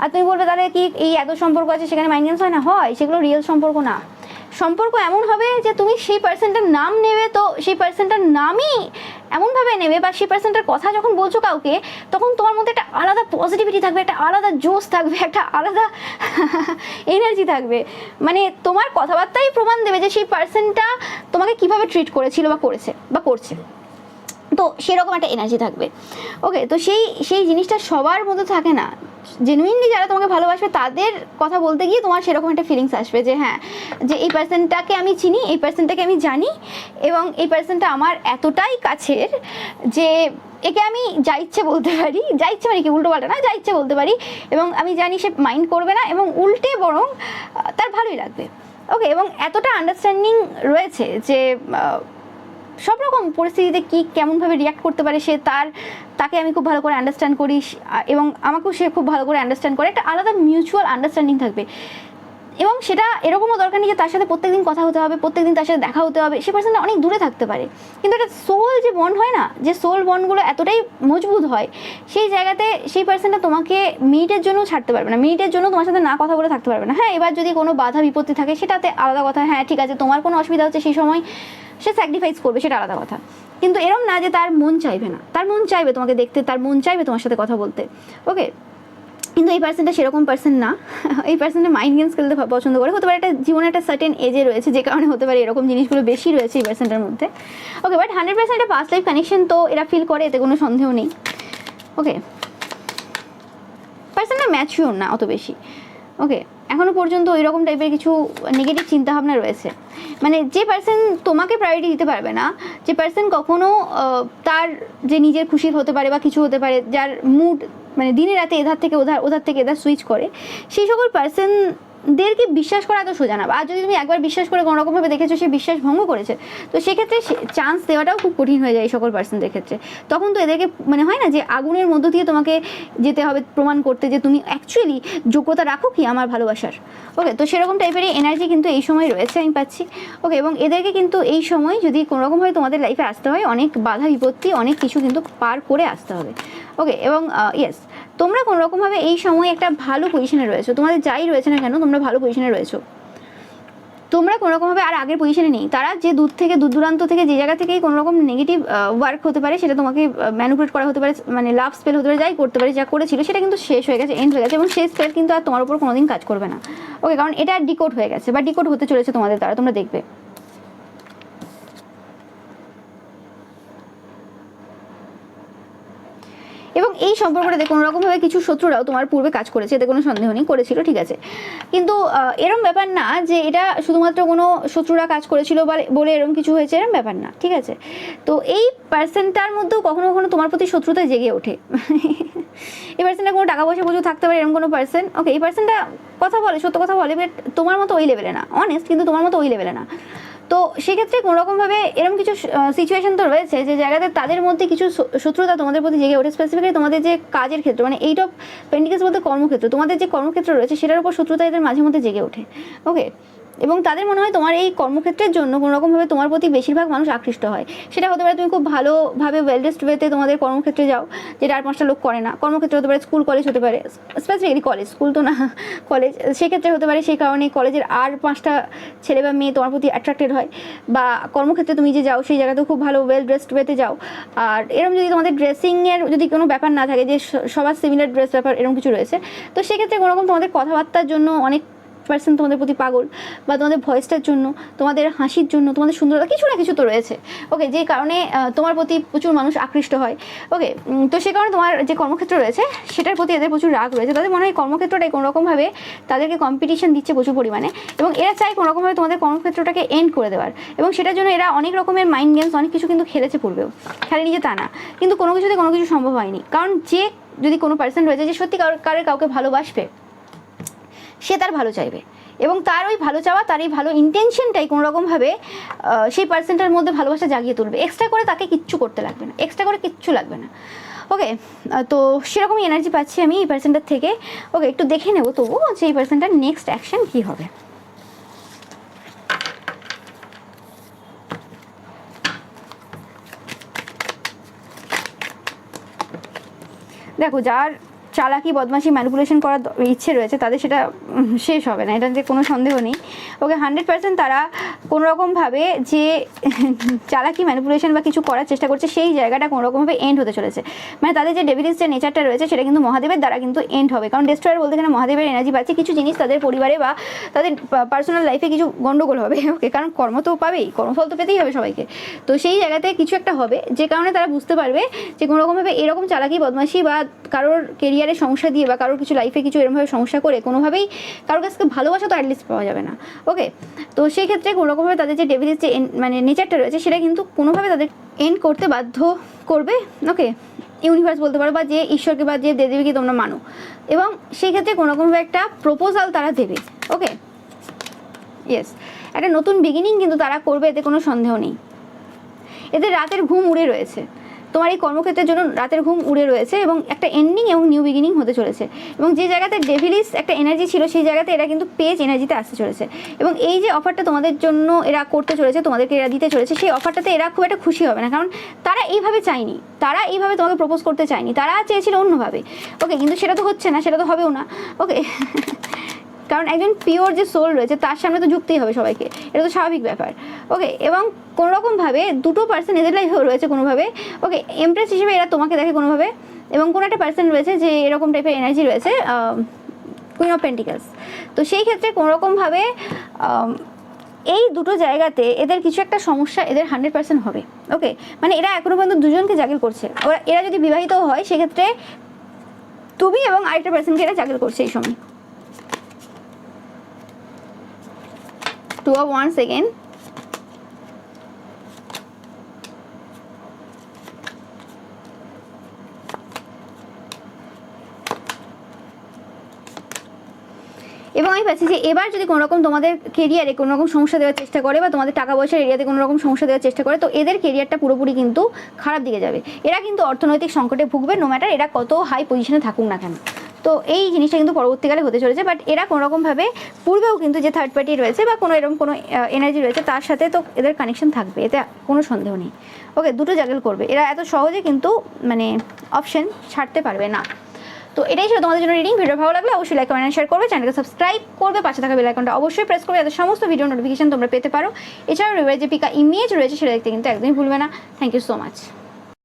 আর তুমি বলবে তাহলে কি এই এত সম্পর্ক আছে সেখানে মাইন্ড গেমস হয় না? হয়, সেগুলো রিয়েল সম্পর্ক না। সম্পর্ক এমন হবে যে তুমি সেই পার্সনটার নাম নেবে, তো সেই পার্সনটার নামই এমনভাবে নেবে, বা সেই পার্সনটার কথা যখন বলছো কাউকে, তখন তোমার মধ্যে একটা আলাদা পজিটিভিটি থাকবে, একটা আলাদা জোশ থাকবে, একটা আলাদা এনার্জি থাকবে। মানে তোমার কথাবার্তাই প্রমাণ দেবে যে সেই পার্সনটা তোমাকে কিভাবে ট্রিট করেছিল বা করেছে বা করছে, তো সেরকম একটা এনার্জি থাকবে। ওকে, তো সেই জিনিসটা সবার মধ্যে থাকে না। জেনুইনলি যারা তোমাকে ভালোবাসবে তাদের কথা বলতে গিয়ে তোমার সেরকম একটা ফিলিংস আসবে যে হ্যাঁ, যে এই পার্সনটাকে আমি চিনি, এই পার্সনটাকে আমি জানি, এবং এই পার্সনটা আমার এতটাই কাছের যে একে আমি যা ইচ্ছে বলতে পারি, যা ইচ্ছে মানে কি উল্টো পাল্টা না, যা ইচ্ছে বলতে পারি, এবং আমি জানি সে মাইন্ড করবে না, এবং উল্টে বরং তার ভালোই লাগবে। ওকে, এবং এতটা আন্ডারস্ট্যান্ডিং রয়েছে যে সব রকম পরিস্থিতিতে কি কেমনভাবে রিয়াক্ট করতে পারে সে, তাকে আমি খুব ভালো করে আন্ডারস্ট্যান্ড করি, এবং আমাকেও সে খুব ভালো করে আন্ডারস্ট্যান্ড করে, একটা আলাদা মিউচুয়াল আন্ডারস্ট্যান্ডিং থাকবে। এবং সেটা এরকমও দরকার নেই যে তার সাথে প্রত্যেকদিন কথা হতে হবে, প্রত্যেকদিন তার সাথে দেখা হতে হবে, সে পার্সনটা অনেক দূরে থাকতে পারে, কিন্তু একটা সোল যে বন্ড হয় না, যে সোল বন্ডগুলো এতটাই মজবুত হয়, সেই জায়গাতে সেই পার্সনটা তোমাকে মিনিটের জন্য ছাড়তে পারবে না, মিনিটের জন্য তোমার সাথে না কথা বলে থাকতে পারবে না। হ্যাঁ, এবার যদি কোনো বাধা বিপত্তি থাকে সেটাতে আলাদা কথা, হ্যাঁ ঠিক আছে, তোমার কোনো অসুবিধা হচ্ছে সেই সময় সে স্যাক্রিফাইস করবে, সেটা আলাদা কথা, কিন্তু এরম না যে তার মন চাইবে না, তার মন চাইবে তোমাকে দেখতে, তার মন চাইবে তোমার সাথে কথা বলতে। ওকে, কিন্তু এই পার্সনটা সেরকম পার্সন না, এই পার্সনটা মাইন্ড গেমস খেলতে পছন্দ করে। হতে পারে একটা জীবনে একটা সার্টেন এজে রয়েছে, যে কারণে হতে পারে এরকম জিনিসগুলো বেশি রয়েছে এই পার্সনটার মধ্যে। ওকে, বাট 100% একটা পাস্ট লাইফ কানেকশন তো এরা ফিল করে, এতে কোনো সন্দেহ নেই। ওকে, পার্সনটা ম্যাচিওর না অত বেশি। ওকে, এখনও পর্যন্ত ওই রকম টাইপের কিছু নেগেটিভ চিন্তাভাবনা রয়েছে। মানে যে পার্সন তোমাকে প্রায়োরিটি দিতে পারবে না, যে পার্সন কখনো তার যে নিজের খুশির হতে পারে বা কিছু হতে পারে, যার মুড মানে দিনে রাতে এধার থেকে ওধার থেকে এধার সুইচ করে, সেই সকল পার্সন দেরকে বিশ্বাস করা এত সোজা না। আর যদি তুমি একবার বিশ্বাস করে কোনো রকমভাবে দেখেছো সে বিশ্বাস ভঙ্গ করেছে, তো সেক্ষেত্রে চান্স দেওয়াটাও খুব কঠিন হয়ে যায় এই সকল পার্সনদের ক্ষেত্রে। তখন তো এদেরকে মানে হয় না যে আগুনের মধ্য দিয়ে তোমাকে যেতে হবে প্রমাণ করতে যে তুমি অ্যাকচুয়ালি যোগ্যতা রাখো কি আমার ভালোবাসার। ওকে, তো সেরকম টাইপেরই এনার্জি কিন্তু এই সময় রয়েছে আমি পাচ্ছি। ওকে, এবং এদেরকে কিন্তু এই সময় যদি কোনোরকমভাবে তোমাদের লাইফে আসতে হয়, অনেক বাধা বিপত্তি অনেক কিছু কিন্তু পার করে আসতে হবে। ওকে, এবং ইয়েস, তোমরা কোনোরকমভাবে এই সময় একটা ভালো পজিশনে রয়েছো, তোমাদের যাই রয়েছে না কেন তোমরা ভালো পজিশনে রয়েছো। তোমরা কোনোরকমভাবে আর আগের পজিশনে নেই। তারা যে দূর দূরান্ত থেকে যে জায়গা থেকেই কোনো রকম নেগেটিভ ওয়ার্ক হতে পারে, সেটা তোমাকে ম্যানিপুলেট করা হতে পারে, মানে লাভ স্পেল হতে পারে, যাই করতে পারে, যা করেছিল সেটা কিন্তু শেষ হয়ে গেছে, এন্ড হয়ে গেছে, এবং সেই স্পেল কিন্তু আর তোমার উপর কোনোদিন কাজ করবে না। ওকে, কারণ এটা ডিকোড হয়ে গেছে বা ডিকোড হতে চলেছে তোমাদের দ্বারা, তোমরা দেখবে। এবং এই সম্পর্কটাতে কোনো রকমভাবে কিছু শত্রুরাও তোমার পূর্বে কাজ করেছে, এতে কোনো সন্দেহ নেই, করেছিল, ঠিক আছে। কিন্তু এরম ব্যাপার না যে এটা শুধুমাত্র কোনো শত্রুরা কাজ করেছিল বলে এরম কিছু হয়েছে, এরম ব্যাপার না, ঠিক আছে। তো এই পার্সনটার মধ্যেও কখনো কখনো তোমার প্রতি শত্রুতা জেগে ওঠে। এই পার্সনটা কোনো টাকা পয়সা প্রচুর থাকতে পারে এরকম কোনো পার্সন। ওকে, এই পার্সনটা কথা বলে, সত্য কথা বলে, বাট তোমার মতো ওই লেভেলে না, অনেস্ট, কিন্তু তোমার মতো ওই লেভেলে না। তো সেক্ষেত্রে কোনোরকমভাবে এরকম কিছু সিচুয়েশন তো রয়েছে যে জায়গাতে তাদের মধ্যে কিছু শত্রুতা তোমাদের প্রতি জেগে ওঠে, স্পেসিফিক্যালি তোমাদের যে কাজের ক্ষেত্র, মানে এইট অফ পেন্টিকেলস বলতে কর্মক্ষেত্র, তোমাদের যে কর্মক্ষেত্র রয়েছে সেটার উপর শত্রুতা এদের মাঝে মধ্যে জেগে ওঠে। ওকে, এবং তাদের মনে হয় তোমার এই কর্মক্ষেত্রের জন্য কোনোরকমভাবে তোমার প্রতি বেশিরভাগ মানুষ আকৃষ্ট হয়। সেটা হতে পারে তুমি খুব ভালোভাবে ওয়েল ড্রেসড ওয়েতে তোমাদের কর্মক্ষেত্রে যাও, যেটা আর 5টা লোক করে না। কর্মক্ষেত্রে হতে পারে স্কুল কলেজ, হতে পারে স্পেসিফিক্যালি কলেজ, স্কুল তো না, কলেজ, সেক্ষেত্রে হতে পারে সেই কারণে কলেজের আর 5টা ছেলে বা মেয়ে তোমার প্রতি অ্যাট্রাক্টেড হয়। বা কর্মক্ষেত্রে তুমি যে যাও সেই জায়গাতেও খুব ভালো ওয়েল ড্রেসড ওয়েতে যাও। আর এরকম যদি তোমাদের ড্রেসিংয়ের যদি কোনো ব্যাপার না থাকে যে সবার সিমিলার ড্রেস ব্যাপার এরকম কিছু রয়েছে, তো সেক্ষেত্রে কোনোরকম তোমাদের কথাবার্তার জন্য অনেক পার্সন তোমাদের প্রতি পাগল, বা তোমাদের ভয়েসটার জন্য, তোমাদের হাসির জন্য, তোমাদের সুন্দরতা, কিছু না কিছু তো রয়েছে। ওকে, যে কারণে তোমার প্রতি প্রচুর মানুষ আকৃষ্ট হয়। ওকে, তো সে কারণে তোমার যে কর্মক্ষেত্র রয়েছে সেটার প্রতি এদের প্রচুর রাগ রয়েছে। তাদের মনে হয় কর্মক্ষেত্রটাই কোনোরকমভাবে তাদেরকে কম্পিটিশন দিচ্ছে প্রচুর পরিমাণে, এবং এরা চায় কোনোরকমভাবে তোমাদের কর্মক্ষেত্রটাকে এন্ড করে দেওয়ার। এবং সেটার জন্য এরা অনেক রকমের মাইন্ড গেমস অনেক কিছু কিন্তু খেলেছে পূর্বেও, খেলেনি যে তা না, কিন্তু কোনো কিছুতে কোনো কিছু সম্ভব হয়নি। কারণ যে যদি কোনো পার্সন রয়েছে যে সত্যি কাউকে ভালোবাসবে, সে তার ভালো চাইবে, এবং তার ওই ভালো চাওয়া, তার এই ভালো ইন্টেনশনটাই কোনোরকমভাবে সেই পার্সনটার মধ্যে ভালোবাসা জাগিয়ে তুলবে। এক্সট্রা করে তাকে কিচ্ছু করতে লাগবে না, এক্সট্রা করে কিচ্ছু লাগবে না। ওকে, তো সেরকমই এনার্জি পাচ্ছি আমি এই পার্সনটার থেকে। ওকে, একটু দেখে নেবো তবু যে এই পার্সনটার নেক্সট অ্যাকশন কী হবে। দেখো, যার চালাকি, বদমাশি, ম্যানিপুলেশন করার ইচ্ছে রয়েছে তাদের সেটা শেষ হবে না, এটাতে কোনো সন্দেহ নেই। ওকে, 100% তারা কোনোরকমভাবে যে চালাকি, ম্যানিপুলেশন বা কিছু করার চেষ্টা করছে সেই জায়গাটা কোনোরকমভাবে এন্ড হতে চলেছে। মানে তাদের যে ডেভিলিস যে নেচারটা রয়েছে সেটা কিন্তু মহাদেবের দ্বারা কিন্তু এন্ড হবে। কারণ ডেস্ট্রয়ার বলতে এখানে মহাদেবের এনার্জি পাচ্ছে। কিছু জিনিস তাদের পরিবারে বা তাদের পার্সোনাল লাইফে কিছু গন্ডগোল হবে। ওকে, কারণ কর্ম তো পাবেই, কর্মফল তো পেতেই হবে সবাইকে। তো সেই জায়গাতে কিছু একটা হবে যে কারণে তারা বুঝতে পারবে যে কোনোরকমভাবে এরকম চালাকি, বদমাশি বা কারোর কেরিয়ারে সমস্যা দিয়ে বা কারোর কিছু লাইফে কিছু এরকমভাবে সমস্যা করে কোনোভাবেই কারোর কাছে ভালোবাসা তো অ্যাটলিস্ট পাওয়া যাবে না। ওকে, তো সেই ক্ষেত্রে কোনোরকমভাবে তাদের যে ডেভিলের যে মানে নেচারটা রয়েছে সেটা কিন্তু কোনোভাবে তাদের এন্ড করতে বাধ্য করবে। ওকে, ইউনিভার্স বলতে পারো, বা যে ঈশ্বরকে বা যে দেবীকে তোমরা মানো, এবং সেই ক্ষেত্রে কোনোরকমভাবে একটা প্রপোজাল তারা দেবে। ওকে, ইয়েস, একটা নতুন বিগিনিং কিন্তু তারা করবে, এতে কোনো সন্দেহ নেই। এদের রাতের ঘুম উড়ে রয়েছে, তোমার এই কর্মক্ষেত্রের জন্য রাতের ঘুম উড়ে রয়েছে, এবং একটা এন্ডিং এবং নিউ বিগিনিং হতে চলেছে। এবং যে জায়গাতে ডেভিলিস একটা এনার্জি ছিল সেই জায়গাতে এরা কিন্তু পেজ এনার্জিতে আসতে চলেছে। এবং এই যে অফারটা তোমাদের জন্য এরা করতে চলেছে, তোমাদেরকে এরা দিতে চলেছে, সেই অফারটাতে এরা খুব একটা খুশি হবে না, কারণ তারা এইভাবে চায়নি, তারা এইভাবে তোমাকে প্রপোজ করতে চায়নি, তারা চেয়েছিল অন্যভাবে। ওকে, কিন্তু সেটা তো হচ্ছে না, সেটা তো হবেও না। ওকে, কারণ একজন পিওর যে সোল রয়েছে তার সামনে তো ঝুঁকতেই হবে সবাইকে, এটা তো স্বাভাবিক ব্যাপার। ওকে, এবং কোনোরকমভাবে দুটো পার্সন এদের লাইফেও রয়েছে কোনোভাবে। ওকে, এমপ্রেস হিসেবে এরা তোমাকে দেখে কোনোভাবে, এবং কোনো একটা পার্সন রয়েছে যে এরকম টাইপের এনার্জি রয়েছে, কুইন অফ পেন্টিকেলস। তো সেই ক্ষেত্রে কোনোরকমভাবে এই দুটো জায়গাতে এদের কিছু একটা সমস্যা এদের 100% হবে। ওকে, মানে এরা এখনো পর্যন্ত দুজনকে জাগিল করছে। এরা যদি বিবাহিত হয় সেক্ষেত্রে তুমি এবং আরেকটা পার্সনকে এরা জাগিল করছে এই সময়। 2 of Wands again. এবং আমি পাচ্ছি যে এবার যদি কোনো রকম তোমাদের কেরিয়ারে কোনো রকম সমস্যা দেওয়ার চেষ্টা করে বা তোমাদের টাকা পয়সার এরিয়াতে কোনো রকম সমস্যা দেওয়ার চেষ্টা করে, তো এদের কেরিয়ারটা পুরোপুরি কিন্তু খারাপ দিকে যাবে। এরা কিন্তু অর্থনৈতিক সংকটে ভুগবে, নো ম্যাটার এরা কত হাই পজিশনে থাকুক না কেন। তো এই জিনিসটা কিন্তু পরবর্তীকালে হতে চলেছে। বাট এরা কোনোরকমভাবে পূর্বেও কিন্তু যে থার্ড পার্টি রয়েছে বা কোনো এরকম কোনো এনার্জি রয়েছে তার সাথে তো এদের কানেকশন থাকবে, এতে কোনো সন্দেহ নেই। ওকে, দুটো জাগল করবে এরা, এত সহজে কিন্তু মানে অপশন ছাড়তে পারবে না। তো এটাই ছিল তোমাদের জন্য রিডিং। ভিডিও ভালো লাগলে অবশ্যই লাইক কমেন্ট শেয়ার করবে, চ্যানেলকে সাবস্ক্রাইব করবে, পাশে থাকা বেল আইকনটা অবশ্যই প্রেস করবে যাতে সমস্ত ভিডিও নোটিফিকেশন তোমরা পেতে পারো। এছাড়াও রিভার যে পিকা ইমেজ রয়েছে সেটা দেখতে কিন্তু একদমই ভুলবে না। Thank you so much.